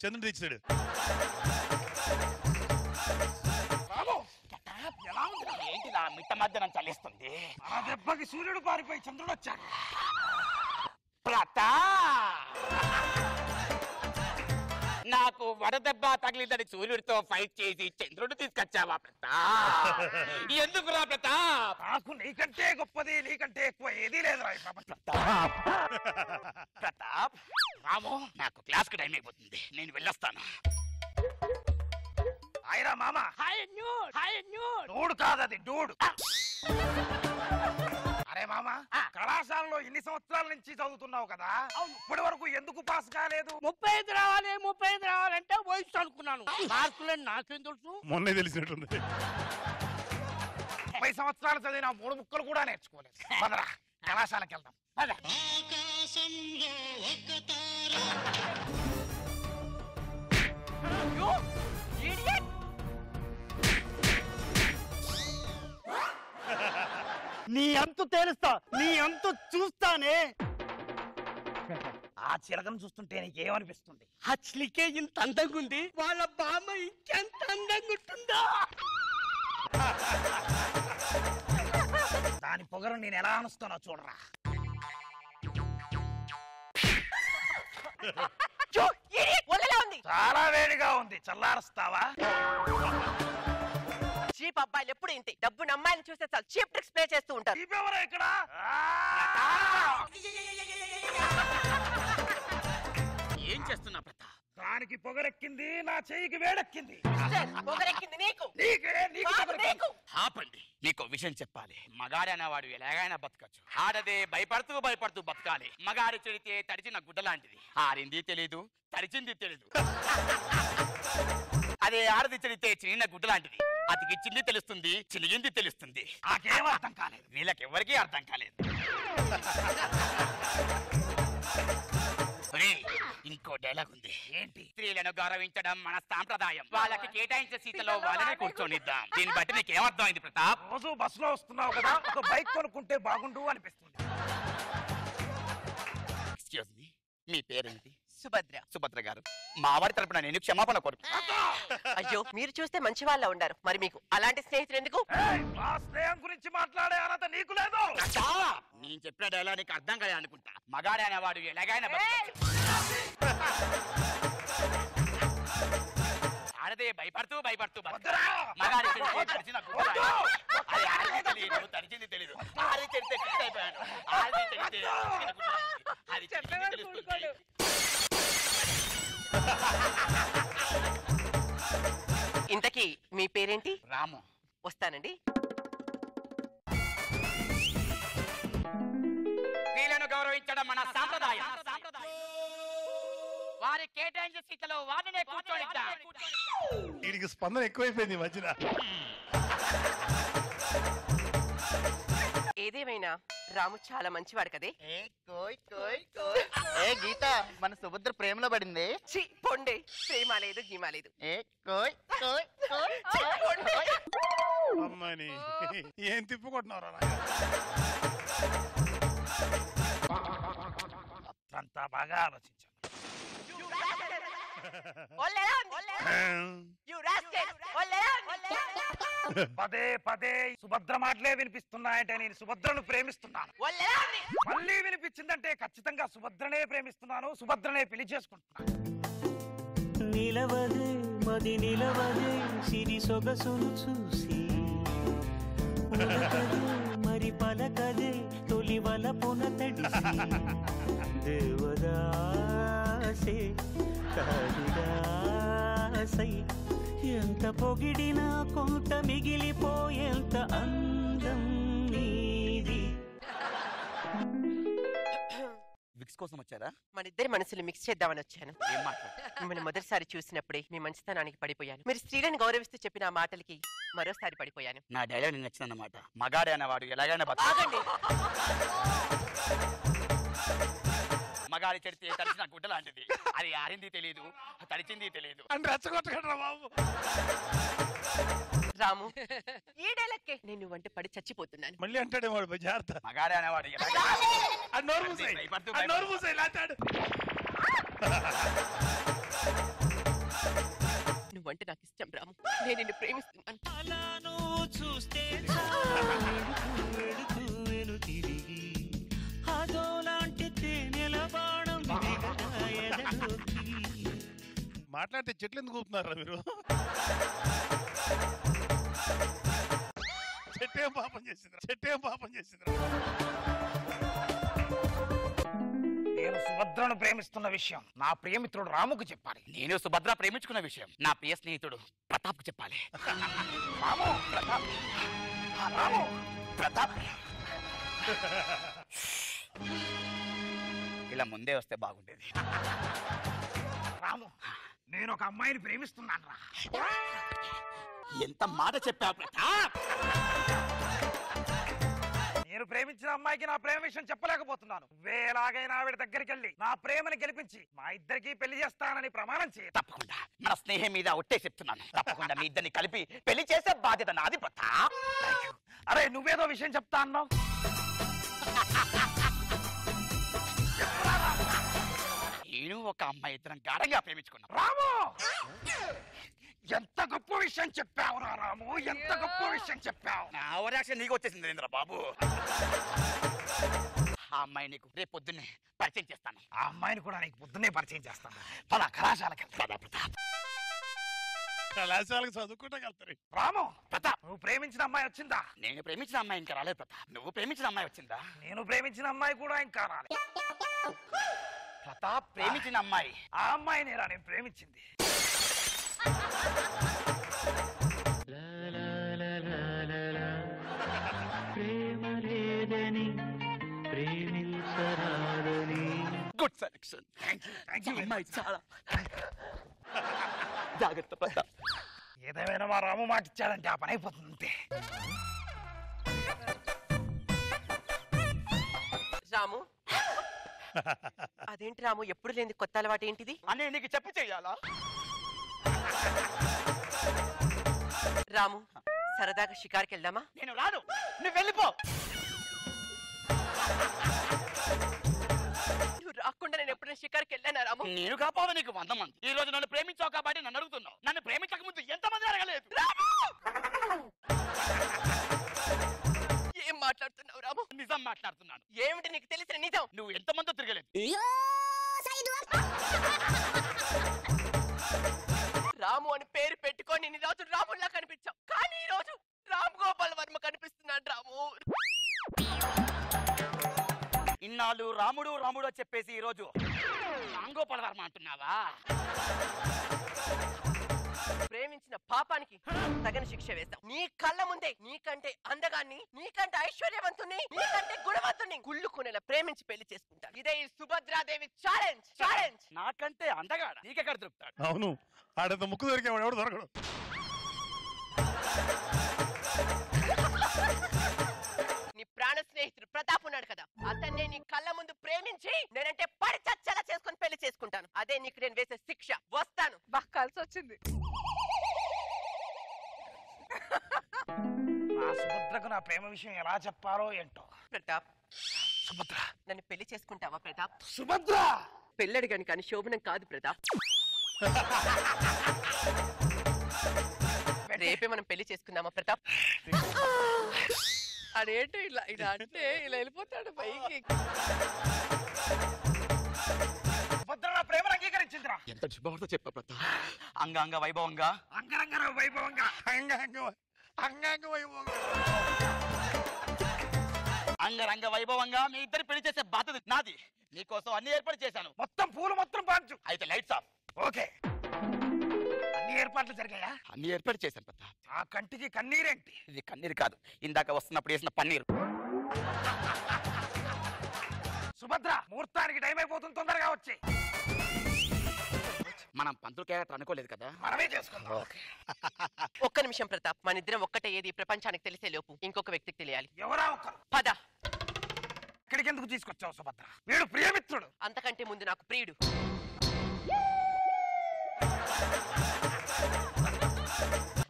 చంద్రుడు ఇచ్చాడు. ఎలా ఉంది? ఏంటిలా మిట్ట మధ్యాహ్నం చల్లిస్తుంది? ఆ దెబ్బకి సూర్యుడు పారిపోయి చంద్రుడు వచ్చాడు. నాకు వడదెబ్బ తగిలిందని సూర్యుడితో ఫైట్ చేసి చంద్రుడు తీసుకొచ్చావా ప్రతాప్? ఎందుకురా ప్రతాప్? నాకు నీకంటే గొప్పది, నీకంటే ఎక్కువ ఏదీ లేదురా ఈ ప్రపంచంలో. ప్రతాప్ రాము, నాకు క్లాస్ కి టైం అయిపోతుంది, నేను వెళ్ళొస్తాను. హాయ్రా మామ. డూడు కాదది డూడు. అరే మామ, కళాశాలలో ఇన్ని సంవత్సరాల నుంచి చదువుతున్నావు కదా, ఇప్పటి వరకు ఎందుకు పాస్ కాలేదు? 35 రావాలంటే వయసు అనుకున్నాను. మార్కులని నాకేం తెలుసు? మొన్నే తెలిసినట్టుంది. 30 సంవత్సరాలు చదివిన 3 ముక్కలు కూడా నేర్చుకోలేదు. పదరా కళాశాలకు వెళ్దాం. నీ అంతు తేలుస్తా, నీ అంతు చూస్తానే. ఆ చిలకను చూస్తుంటే నీకేమనిపిస్తుంది? ఆ చిలికే ఇంత అందంగా ఉంది, వాళ్ళ బామ్మ ఇంకెంత అందంగా ఉంటుందా? దాని పొగరు నేను ఎలా అనుస్తానో చూడరా. చాలా వేడిగా ఉంది, చల్లారుస్తావా? చీప్ అబ్బాయిలు ఎప్పుడు ఇంటి డబ్బుని అమ్మాయిని చూస్తే చాలు చీప్ ట్రిక్స్ ప్లే చేస్తూ ఉంటారు. ఎవరా ఇక్కడ? ఏం చేస్తున్నా ప్రతాప్? దానికి పొగరెక్కింది, నా చెయ్యికి వేడెక్కింది. పొగరెక్కింది నీకు. ఆపండి, నీకు విషయం చెప్పాలి. మగాడి అనేవాడు ఎలాగైనా బతకచ్చు. ఆడదే భయపడుతూ బతకాలి. మగాడి చెడితే తడిచిన గుడ్డ లాంటిది. ఆరింది తెలీదు, తడిచింది తెలీదు. అదే ఆడది చెడితే చిన్న గుడ్డ లాంటిది. అతికిచ్చింది తెలుస్తుంది, చిలిగింది తెలుస్తుంది. నాకేం అర్థం కాలేదు, వీళ్ళకెవ్వరికీ అర్థం కాలేదు. ఇంకో డైలాగ్ ఉంది. ఏంటి? స్త్రీలను గౌరవించడం మన సాంప్రదాయం. వాళ్ళకి కేటాయించిన సీట్లలో వాళ్ళనే కూర్చొనిద్దాం. దీన్ని బట్టి నీకు ఏమర్థమైంది ప్రతాప్? రోజు బస్సులో వస్తున్నావు కదా, ఒక బైక్ కొనుక్కుంటే బాగుండు అనిపిస్తుంది. ఎక్స్క్యూజ్ మీ, మీ పేరేంటి? సుభద్ర. సుభద్ర గారు, మా వారి తరపున నేను క్షమాపణ కోరుకు. అయ్యో, మీరు చూస్తే మంచి వాళ్ళ ఉన్నారు, మరి మీకు అలాంటి స్నేహితులు ఎందుకు? మా స్నేహం గురించి మాట్లాడే అర్హత నీకు లేదు. నేను చెప్పిన డైలాగ్ నీకు అర్థం కదా అనుకుంటా. మగాడే అనేవాడు ఎలాగైనా ఆడదే భయపడుతూ మగాడి తడిచింది తెలీదు. ఆడి చెడితే ఫిక్స్ అయిపోయాను. ఆడి చెడితే అది తెలుస్తుంది. ఇంతకీ మీ పేరేంటి? రాము. వస్తానండి. స్త్రీలను గౌరవించడం మన సాంప్రదాయం. వారి కేటాయించిన సీట్లలో వారినే కూర్చోనిద్దాం. వీడికి స్పందన ఎక్కువైపోయింది ఈ మధ్యన. ఏదేమైనా రాము చాలా మంచివాడు కదే. ఏ గీత, మన సుభద్ర ప్రేమలో పడింది. ఛీ, పొండే. ప్రేమ లేదు గీమా లేదు. అమ్మాని ఏం తిప్పుకుంటున్నారా? అంతా బాగా ఆలోచించాను. పదే పదే సుభద్ర మాటలే వినిపిస్తున్నాయంటే నేను సుభద్రను ప్రేమిస్తున్నాను. మళ్ళీ వినిపించిందంటే ఖచ్చితంగా సుభద్రనే ప్రేమిస్తున్నాను, సుభద్రనే పెళ్లి చేసుకుంటున్నాను. నిలవదే మది నిలవదే సిరి సొగసును చూసి, మరి పలకదే తొలి వలపున తడిసి, దేవదాసే కాళిదాసై ఎంత పొగిడినా కొంత మిగిలిపోయేంత అందం నీది. విక్స్ కోసం వచ్చారా? మన ఇద్దరి మనసులు మిక్స్ చేద్దామని వచ్చాను. ఏం మాట్లాడు? మిమ్మల్ని మొదటిసారి చూసినప్పుడే మీ మంచితనానికి పడిపోయాను. మీరు స్త్రీలను గౌరవిస్తూ చెప్పిన ఆ మాటలకి మరోసారి పడిపోయాను. నా డైలాగ్ నీకు నచ్చిందన్నమాట. మగాడే అనేవాడు ఎలాగైనా ఆగండి. మగాడి చెడితే తడిచిన గుడ్డ లాంటిది. అది ఆరింది తెలియదు, తడిచింది తెలియదు. అని రెచ్చగొట్టగలరా బాబు? రాము, ఈ డైలాగ్కే నేను వంట పడి చచ్చిపోతున్నాను. మళ్ళీ అంటాడే వాడు, జాగ్రత్త. మగాడే అనేవాడు నువ్వంటే నాకు ఇష్టం రాము, నేను నిన్ను ప్రేమిస్తున్నాను. అలాను చూస్తే తిరిగి అదోలాంటి తేనెల బాణం మాట్లాడితే చెట్లు ఎందుకు ఊపుతున్నారా మీరు? చెట్టేం పాపం చేసిందిరా. నేను సుభద్రను ప్రేమిస్తున్న విషయం నా ప్రియమిత్రుడు రాముకు చెప్పాలి. నేను సుభద్ర ప్రేమించుకున్న విషయం నా ప్రియ స్నేహితుడు ప్రతాప్కు చెప్పాలి. ప్రతాప్ ఇలా ముందే వస్తే బాగుండేది. రాము, నేను ఒక అమ్మాయిని ప్రేమిస్తున్నాను రా. ఎంత మాట చెప్పావు ప్రతాప్. నేను ప్రేమించిన అమ్మాయికి నా ప్రేమ విషయం చెప్పలేకపోతున్నాను. ఎలాగైనా ఆవిడ దగ్గరికి వెళ్ళి నా ప్రేమని గెలిపించి మా ఇద్దరికి పెళ్లి చేస్తానని ప్రమాణం చేయ. తప్పకుండా మన స్నేహం మీద ఒట్టే చెప్తున్నాను. తప్పకుండా మీ ఇద్దరిని కలిపి పెళ్లి చేసే బాధ్యత నాది ప్రతాప్. అరే, నువ్వేదో విషయం చెప్తా అన్నావు. నేను ఒక అమ్మాయి ఇద్దరం గాఢంగా ప్రేమించుకున్నాం. రాము, ఎంత గొప్ప విషయం చెప్పావురా రాము, ఎంత గొప్ప విషయం చెప్పావు. నా ఓవరాక్షన్ నీకు వచ్చేసింది నరేంద్ర బాబు. ఆ అమ్మాయి నీకు రేపు పొద్దున్నే పరిచయం చేస్తాను. ఆ అమ్మాయిని కూడా నీకు పొద్దున్నే పరిచయం చేస్తాను. పద కళాశాలకి. పద ప్రతాప్. కళాశాలకు చదువుకుంటారు. రాము, ప్రతాప్, నువ్వు ప్రేమించిన అమ్మాయి వచ్చిందా? నేను ప్రేమించిన అమ్మాయి ఇంకా రాలేదు ప్రతాప్. నువ్వు ప్రేమించిన అమ్మాయి వచ్చిందా? నేను ప్రేమించిన అమ్మాయి కూడా ఇంకా రాలేదు. ప్రతాప్ ప్రేమించిన అమ్మాయి ఆ అమ్మాయి నేరా నేను ప్రేమించింది. ప్రేమ లేదని ప్రేమించరాదని. Good selection. అమ్మాయి చాలా జాగ్రత్త ప్రతాప్. ఏదేమైనా మా రాము మాట ఇచ్చాడంటే ఆ పని అయిపోతుంది అంతే. రాము, అదేంటి రాము, ఎప్పుడు లేని కొత్త అలవాటు ఏంటిది? అని నీకు చెప్పి చెయ్యాలా? రాము, సరదాగా షికార్కి వెళ్దామా? నేను రాను, నువ్వు వెళ్ళిపో. నువ్వు రాకుండా నేను ఎప్పుడైనా షికార్కి వెళ్ళానా రాము? నేను కాపాడు నీకు 100 మంది. ఈ రోజు నన్ను ప్రేమించావు కాబట్టి నన్ను అడుగుతున్నావు. నన్ను ప్రేమించక ముందు ఎంతమంది అడగలేదు? ఏం మాట్లాడుతున్నావు రాము? నిజం మాట్లాడుతున్నాను. ఏమిటి నీకు తెలిసిన నిజం? నువ్వు ఎంతమందో తిరగలేదు. రాము అని పేరు పెట్టుకొని నీ రోజు రాముల్లా కనిపించావు, కానీ ఈ రోజు రామ్ గోపాల్ వర్మ కనిపిస్తున్నాడు రాము. ఇన్నాళ్ళు రాముడు రాముడు అని చెప్పేసి ఈ రోజు రాంగోపాల్ వర్మ అంటున్నావా? ప్రేమించిన పాపానికి తగిన శిక్ష వేస్తాం. నీ కళ్ళ ముందే నీకంటే అందగాన్ని, నీకంటే ఐశ్వర్యవంతుని, నీకంటే గుణవంతుని గుళ్ళుకునేలా ప్రేమించి పెళ్లి చేసుకుంటాను. ఇదే ఈ సుభద్రాదేవి ఛాలెంజ్. ఛాలెంజ్. నాకంటే అందగాడ నీకెక్కడ దొరుకుతాడు? అవును, ఆడంత ముక్కు దొరికేవాడు ఎవడు దొరకడు. నీ ప్రాణ స్నేహితుడు ప్రతాప్ ఉన్నాడు కదా, అతన్నే నీ కళ్ళ ముందు ప్రేమించి నేనంటే పడి చచ్చేలా చేసుకుని పెళ్లి చేసుకుంటాను. అదే నీకు నేను వేసే శిక్ష. వస్తాను. బాగా కలిసి వచ్చింది. నా సుభద్రకు నా ప్రేమ విషయం ఎలా చెప్పాలో ఏంటో. ప్రతాప్, సుభద్ర నన్ను పెళ్లి చేసుకుంటావా ప్రతాప్? సుభద్ర పెళ్ళడిగాను కానీ శోభనం కాదు ప్రతాప్. రేపే మనం పెళ్లి చేసుకుందామా ప్రతాప్? అదేంటి ఇలా ఇలా అంటే ఇలా వెళ్ళిపోతాడు పైకి. సుభద్ర నా ప్రేమను అంగీకరించిందిరా. ఎంత శుభవార్త చెప్పా ప్రతాప్. అంగాంగ వైభవంగా, అంగరంగ వైభవంగా, అంగాంగ వైభవంగా, అంగరంగ వైభవంగా మీ ఇద్దరు పెళ్లి చేసే బాధ్యత నాది. నీకోసం అన్ని ఏర్పాటు చేశాను. మొత్తం పూలు మొత్తం పంచు. అయితే లైట్స్ ఆఫ్. ఓకే, అన్ని ఏర్పాట్లు జరిగాయా? అన్ని ఏర్పాటు చేశాను ప్రతాప్. ఆ కంటికి కన్నీరేంటి? ఇది కన్నీరు కాదు, ఇందాక వస్తున్నప్పుడు వేసిన పన్నీరు. సుభద్ర, ముహూర్తానికి టైం అయిపోతుంది, తొందరగా వచ్చి. మనం పంతులు క్యారెక్టర్ అనుకోలేదు కదా, మనమే చేసుకుందాం. ఒక్క నిమిషం ప్రతాప్, మన ఇద్దరం ఒక్కటే ఏది ప్రపంచానికి తెలిసే లోపు ఇంకొక వ్యక్తికి తెలియాలి. ఎవరా ఒక్కరు? పద. ఇక్కడికి ఎందుకు తీసుకొచ్చావు సుభద్ర? వీడు ప్రియమిత్రుడు. అంతకంటే ముందు నాకు ప్రియుడు.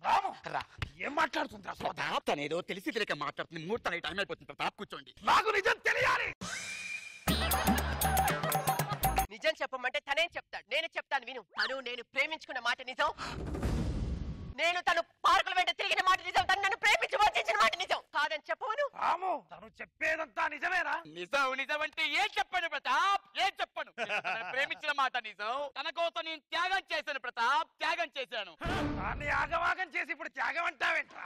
రాము, రా. ఏం మాట్లాడుతుందా సుభద్ర? ప్రతాప్ తనేదో తెలిసి తెలియక మాట్లాడుతుంది. ముహూర్తానికి టైం అయిపోతుంది ప్రతాప్, కూర్చోండి. నాకు నిజం తెలియాలి. నిజం చెప్పమంటే తనేం చెప్తాడు? నేనే చెప్తాను, విను. తను నేను ప్రేమించుకున్న మాట నిజం, నేను తను పార్కుల వెంట తిరిగిన మాట నిజం, తను నన్ను ప్రేమించి వచ్చిన మాట నిజం. కాదని చెప్పవను. రాము, తను చెప్పేదంతా నిజమేనా? నిజం నిజం అంటే ఏం చెప్పాను ప్రతాప్? ఏం చెప్పాను? ప్రేమించిన మాట నిజం. తన కోసం నేను త్యాగం చేశాను ప్రతాప్, త్యాగం చేశాను. దాన్ని ఆగమాగం చేసి ఇప్పుడు త్యాగం అంటావేంట్రా?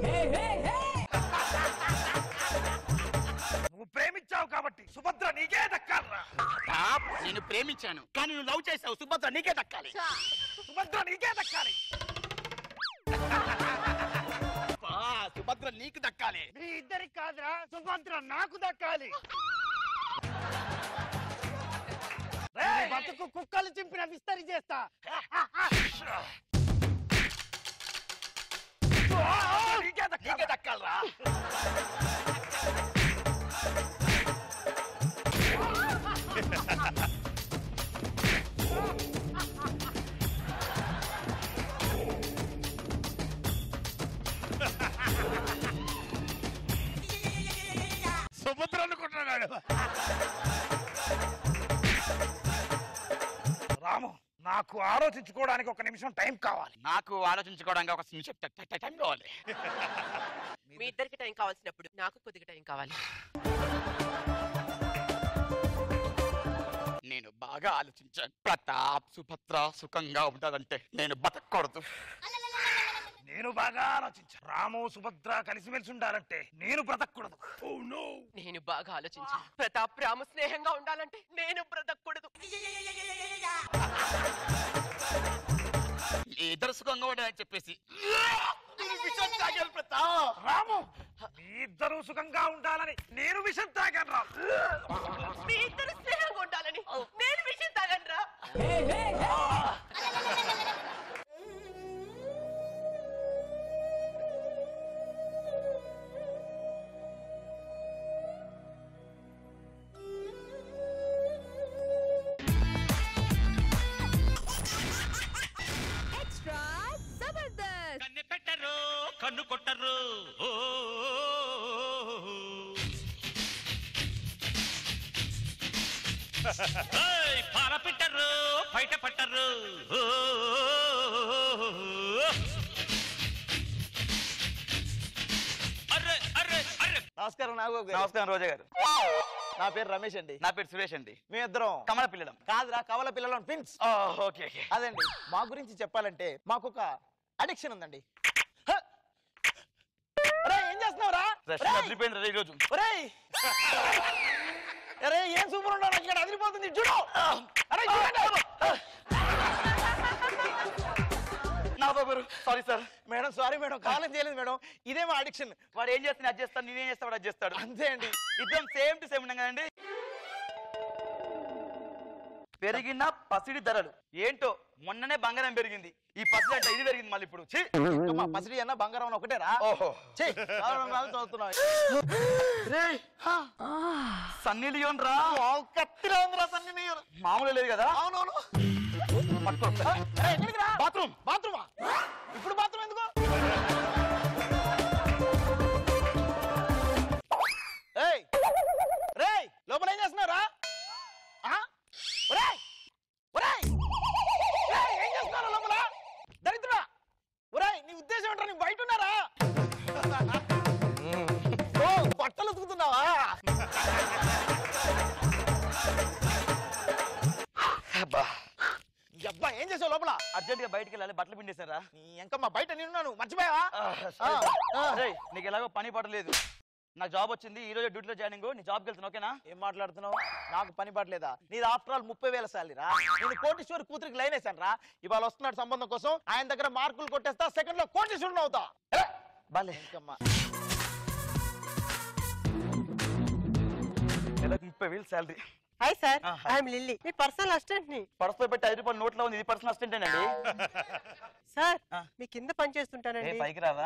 నువ్వు ప్రేమించావు కాబట్టి సుభద్ర నీకే దక్కాలరా. ప్రతాప్, నేను ప్రేమించాను కానీ నువ్వు లవ్ చేసావు. సుభద్ర నీకే దక్కాలి. సుభద్ర నీకే దక్కాలి. సుభద్ర నీకు దక్కాలి. మీ ఇద్దరికి కాదురా, సుభద్ర నాకు దక్కాలి. బతుకు కుక్కలు చింపిన విస్తరి చేస్తా. నీకే దక్కాలరా. సుభద్ర అనుకుంటున్నాడు. రాము, నాకు ఆలోచించుకోవడానికి ఒక నిమిషం టైం కావాలి. నాకు ఆలోచించుకోవడానికి ఒక నిమిషం టైం కావాలి. మీ ఇద్దరికి టైం కావాల్సినప్పుడు నాకు కొద్దిగా టైం కావాలి. నేను బాగా ఆలోచించాను. ప్రతాప్ సుభద్ర సుఖంగా ఉండాలంటే నేను బతకూడదు. నేను బాగా ఆలోచించాను. రాము సుభద్ర కలిసిమెలిసి ఉండాలంటే నేను బ్రతకూడదు. నేను బాగా ఆలోచించాను. ప్రతాప్ రాము స్నేహంగా ఉండాలంటే నేను బ్రతకూడదు. ఇద్దరు సుఖంగా ఉండాలని చెప్పేసి ప్రతాప్. రాము, మీ ఇద్దరు సుఖంగా ఉండాలని నేను విషం తాగాను రా. మీ ఇద్దరు స్నేహంగా ఉండాలని నేను విషయం తాగను రా. కన్ను కొట్టరు పాల పెట్టరు బయట పట్టరు నమస్కారం నాగబాబు గారు. నమస్కారం రోజా గారు. నా పేరు రమేష్ అండి. నా పేరు సురేష్ అండి. మేమిద్దరం కమల పిల్లలం. కాదురా కవల పిల్లలం ట్విన్స్. Okay okay. అదండి మా గురించి చెప్పాలంటే మాకు ఒక అడిక్షన్ ఉందండి. ఏం చేస్తున్నావురా? ఈరోజు అరే ఏం సూపర్ ఉన్నావు, ఇక్కడ అదిరిపోతుంది చూడు. అరే sorry sir. Madam sorry madam, కాలం చేయలేదు మేడం. ఇదే మా అడిక్షన్. వాడు ఏం చేస్తాను అది చేస్తాను, నేనేం చేస్తా వాడు అది చేస్తాడు. అంతే అండి. ఇద్దరం సేమ్ టు సేమ్ ఉన్నాం కదండి. పెరిగిన పసిడి ధరలు ఏంటో మొన్ననే బంగారం పెరిగింది, ఈ పసిడి అంటే ఇది పెరిగింది మళ్ళీ ఇప్పుడు. పసిడి అన్న బంగారం ఒకటేరా? ఓహో చదువుతున్నావు. సన్నీ లియోన్ రా, కత్తిలో ఉందిరా సన్నీ లియోన్. మామూలు లేదు కదా. అవునవును. బాత్రూమ్ బాత్రూమా? ఇప్పుడు బాత్రూమ్ ఎందుకు? రేయ్ లోపల ఏం చేస్తున్నారా? ఏం చేస్తున్నారా లోపల? దరిద్రుడా, ఒరేయ్ నీ ఉద్దేశం ఏంటో, నీ బయట ఉన్నారా? బట్టలు ఉతుకుతున్నావా? అబ్బా ఏం చేసావు లోపల? అర్జెంట్ గా బయటకు వెళ్ళాలి, బట్టలు పిండేశారా? ఇంకమ్మా బయట నేనున్నాను, మర్చిపోయావా? నీకు ఎలాగో పని పడలేదు, నాకు జాబ్ వచ్చింది, ఈ రోజు డ్యూటీలో జాయినింగ్. నీ జాబ్కి వెళ్తాను, ఓకేనా? ఏం మాట్లాడుతున్నావు? నాకు పని పడలేదా? నీది ఆఫ్టర్ ఆల్ 30,000 శాలరీ రా. నేను కోటీశ్వరి కూతురికి లైన్ వేసాను రా. ఇవాళ వస్తున్నాడు సంబంధం కోసం, ఆయన దగ్గర మార్కులు కొట్టేస్తా, సెకండ్ లో కోటీశ్వరుని అవుతా. బాలే ఇంకమ్మా 30,000 salary. Hi sir, I'm lily, me personal assistant ని. పర్సులో పెట్టి 5 రూపాయలు నోట్లో ఉంది, ఇది పర్సనల్ అసిస్టెంట్ అండి. సార్ మీ కింద పని చేస్తుంటానండి. పైకి రావా?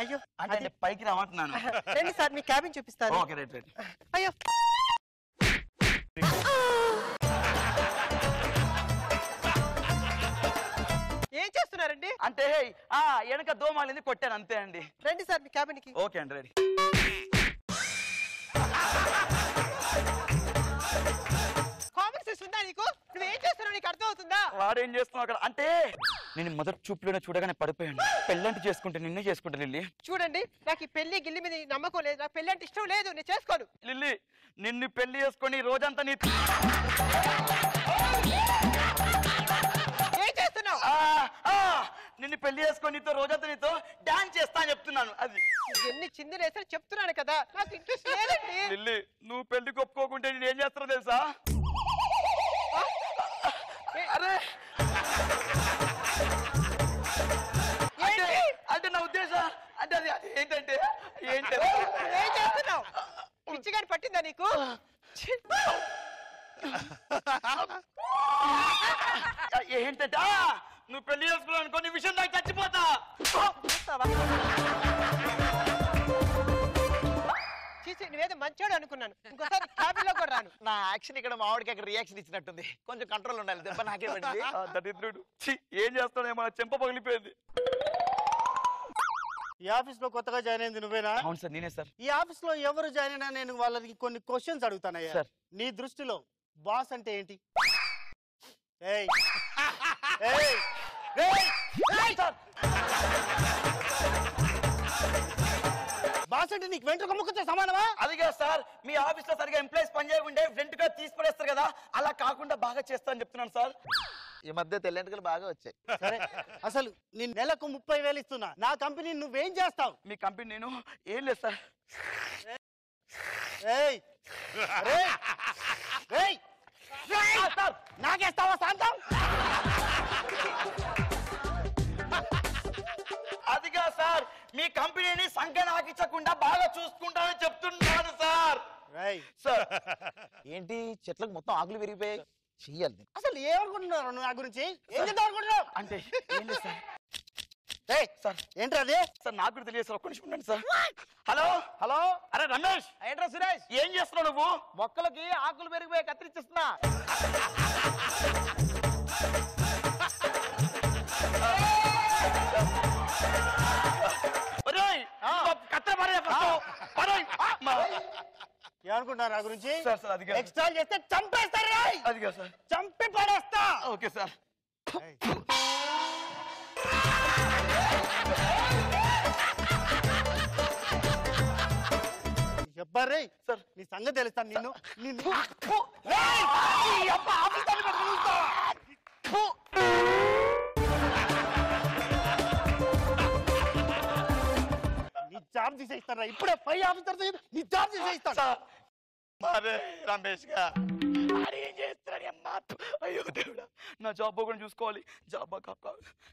అయ్యో అంటే పైకి రామంటున్నాను. రండి సార్, మీ క్యాబిన్ చూపిస్తాను. Okay right right. అయ్యో ఏం చేస్తున్నారండి? అంటే వెనక దోమాలింది కొట్టాను అంతే అండి. రండి సార్ మీ క్యాబిన్ కి. ఓకే అండి రెడీ. కామన్ సెన్స్ ఉందా నీకు? నువ్వు ఏం చేస్తున్నావు నీకు అర్థం అవుతుందా? వాడేం చేస్తున్నావు అక్కడ? అంటే నేను మొదటి చూపులోనే చూడగానే పడిపోయాను. పెళ్ళంటి చేసుకుంటే నిన్నే చేసుకుంటా లిల్లీ. చూడండి, నాకు ఈ పెళ్లి గిల్లి మీద నమ్మకం లేదు, నాకు పెళ్లి అంటే ఇష్టం లేదు, నేను చేసుకోను. లిల్లీ నిన్ను పెళ్లి చేసుకొని రోజంతా నీ ఏం చేస్తున్నావు? నిన్ను పెళ్లి చేసుకొని నీతో రోజంతా నీతో డాన్స్ చేస్తా అని చెప్తున్నాను. అది ఎన్ని చిందులేసరి చెప్తున్నాను కదా, నాకు ఇంట్రెస్ట్ లేదండి. లిల్లీ నువ్వు పెళ్లికి ఒప్పుకోకుంటే నేను ఏం చేస్తానో తెలుసా? అరే అంటే నా ఉద్దేశం అంటే అది ఏంటంటే ఏం చేస్తున్నావు? పిచ్చిగాని పట్టిందా నీకు? ఏంటంటే నువ్వు పెళ్లి చేసుకున్నావు అనుకో, నీ విషయం నాకు చచ్చిపోతా. నువ్వేదో మంచోడు అనుకున్నాను, ఇంకోసారి క్యాబిన్ లో కూడా రాను. నా యాక్షన్ ఇక్కడ మావాడికి అక్కడ రియాక్షన్ ఇచ్చినట్టుంది, కొంచెం కంట్రోల్ ఉండాలి. దెబ్బ నాకే పడింది. దరిద్రుడు ఏం చేస్తాడేమో, చెంప పగిలిపోయింది. ఈ ఆఫీస్ లో కొత్తగా జాయిన్ అయింది నువ్వేనా? అవును సార్, నేనే సార్. ఈ ఆఫీస్ లో ఎవరు జాయిన్ అయినా నేను వాళ్ళకి కొన్ని క్వశ్చన్స్ అడుగుతానయ్యా. సార్ నీ దృష్టిలో బాస్ అంటే ఏంటి? ఏయ్ ఏయ్ ఏయ్ సార్, బాస్ అంటే నీకు వెంట్రుక ముక్కతో సమానమా? అదిగా సార్, మీ ఆఫీస్ లో సరిగా ఎంప్లాయీస్ పని చేయకుంటే ఫ్రంట్ గా తీసి పడేస్తారు కదా, అలా కాకుండా బాగా చేస్తా అని చెప్తున్నాను సార్. ఈ మధ్య తెల్లెంటుకలు బాగా వచ్చాయి. సరే, అసలు నేను నెలకు 30,000 ఇస్తున్నా, నా కంపెనీ నువ్వేం చేస్తావు? మీ కంపెనీ నేను ఏం లేదు సార్. ఏయ్ ఏయ్ ఏయ్ నాకేస్తావా శాంతం? అదిగా సార్, మీ కంపెనీని సంఖ్య నాకించకుండా బాగా చూసుకుంటానని చెప్తున్నాను సార్. సార్ ఏంటి చెట్లకు మొత్తం ఆకులు విరిగిపోయాయి, చెయ్యాలి. అసలు ఏమనుకుంటున్నారు నా గురించి? ఏం చేద్దాం అనుకుంటున్నావు? అంటే ఏం లేదు సార్. సార్ ఏంట్రా అది? సార్ నాకు కూడా తెలియదు సార్, ఒక్క నిమిషం ఉండండి సార్. హలో హలో, అరే రమేష్. ఏంట్రా సురేష్, ఏం చేస్తున్నావు నువ్వు? మొక్కలకి ఆకులు పెరిగిపోయి కత్తిరిస్తున్నా. అనుకుంటున్నారు నా గురించి సార్ సార్ అది ఎక్స్ట్రా చేస్తే చంపేస్తారు అది సార్ చంపి పడేస్తా ఓకే సార్ చెప్పారే సార్ నీ సంగతి తెలుస్తాను నిన్ను నీ జాబ్ తీసేస్తారా ఇప్పుడే పై ఆఫీసర్ నీ జాబ్ తీసేస్తాను అరే రమేష్ గా ఏం చేస్తాడు అమ్మా అయ్యో దేవుడా నా జాబ్ కూడా చూసుకోవాలి జాబ్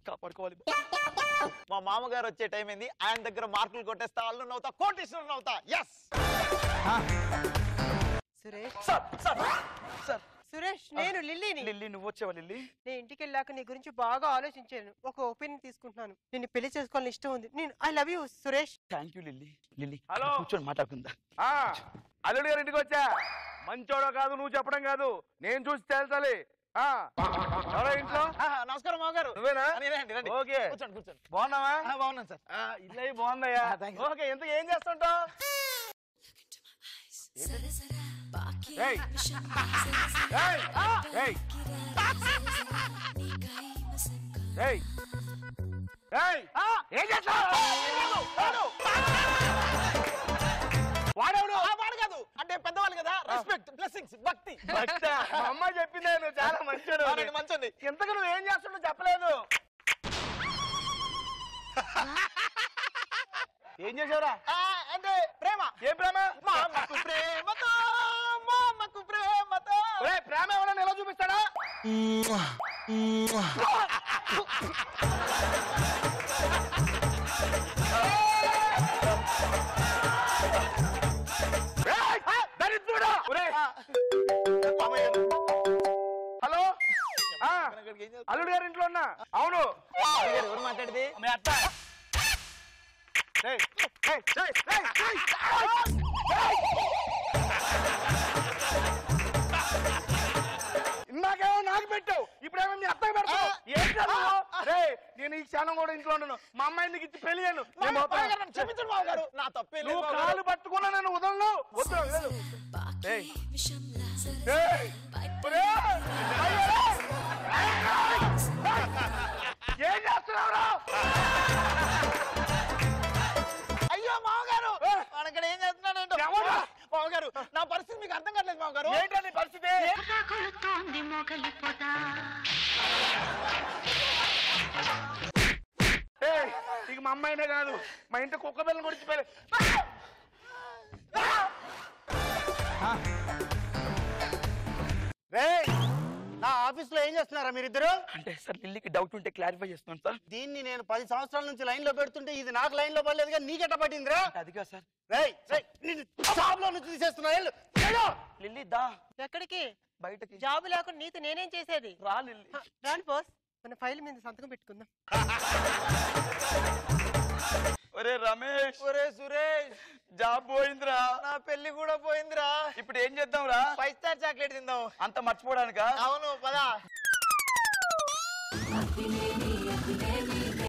కాపాడుకోవాలి మా మామగారు వచ్చే టైం ఏంది ఆయన దగ్గర మార్కులు కొట్టేస్తా అల్లు అవుతా కోటీశ్వరులు అవుతా S Suresh sir sir sir Suresh నేను లిల్లీని లిల్లీ నువ్వు వచ్చావా లిల్లీ నేను ఇంటికి వెళ్ళాక నీ గురించి బాగా ఆలోచించాను ఒక ఒపీనియన్ తీసుకుంటున్నాను నిన్ను పెళ్లి చేసుకోవాలని ఇష్టం ఉంది నేను I love you Suresh thank you lily lily hello కూర్చొని మాట్లాడుకుందా అల్లుడి గారి ఇంటికి వచ్చా మంచోడో కాదు నువ్వు చెప్పడం కాదు నేను చూసి తేల్చాలి ఇంట్లో నమస్కారం మామగారు నువ్వేనా ఓకే కూర్చోండి కూర్చోండి బాగున్నావా బాగున్నాను సార్ ఇల్లు బాగుందయ్యా ఓకే ఎంత ఏం చేస్తుంటావు ఏం చేస్తావు వాడేవాడు వాడు కాదు అంటే పెద్దవాళ్ళు కదా రెస్పెక్ట్ బ్లెస్సింగ్స్ భక్తి మా అమ్మ చెప్పిందే నువ్వు చాలా మంచోడు మంచోండి ఇంతకు నువ్వు ఏం చేస్తున్నావు చెప్పలేదు ఏం చేసావురా అంటే ప్రేమ ఏ ప్రేమ మామకు ప్రేమతో మామకు ప్రేమతో ప్రేమ ఎవరైనా ఎలా చూపిస్తాడా హలో అల్లుడు గారి ఇంట్లో ఉన్నా అవును ఎవరు మాట్లాడేది మీ అత్త ఇందాకేమో నాకు పెట్టావు ఇప్పుడేమో మీ అత్తకి పెడతావు నేను ఈ క్షణం కూడా ఇంట్లో ఉన్నాను మా అమ్మాయి నీకు ఇచ్చి పెళ్ళాను క్షమించండి మామగారు నా తప్పే నువ్వు కాలు పట్టుకున్నా నేను వదలను వద్దు ఏం చేస్తున్నావురా అయ్యో మామగారు మనక్కడ ఏం చేస్తున్నాడు మామగారు నా పరిస్థితి మీకు అర్థం కావట్లేదు మామగారు ఏంటని పరిస్థితి ఇక మా అమ్మాయినే కాదు మా ఇంటి కుక్క పిల్లలు గురించి నా ఆఫీస్ లో ఏం చేస్తున్నారా మీరిద్దరు అంటే సార్ లిల్లీకి డౌట్ ఉంటే క్లారిఫై చేస్తున్నాను సార్ దీన్ని నేను 10 సంవత్సరాల నుంచి లైన్ లో పెడుతుంటే ఇది నాకు లైన్ లో పడలేదుగా నీకెట్ట పట్టిందిరా అదిగా సార్ జాబ్ లో నుంచి తీసేస్తున్నా లిల్లీ దా ఎక్కడికి బయటకి జాబ్ లేకుండా నీతో నేనేం చేసేది రా లిల్లీ రాని పోస్ మన ఫైల్ మీద సంతకం పెట్టుకుందాం ఒరే రమేష్ ఒరే సురేష్ జాబ్ పోయిందిరా నా పెళ్లి కూడా పోయిందిరా ఇప్పుడు ఏం చేద్దాం రా 5 స్టార్ చాక్లెట్ తిందాం అంత మర్చిపోవడానికా అవును పదా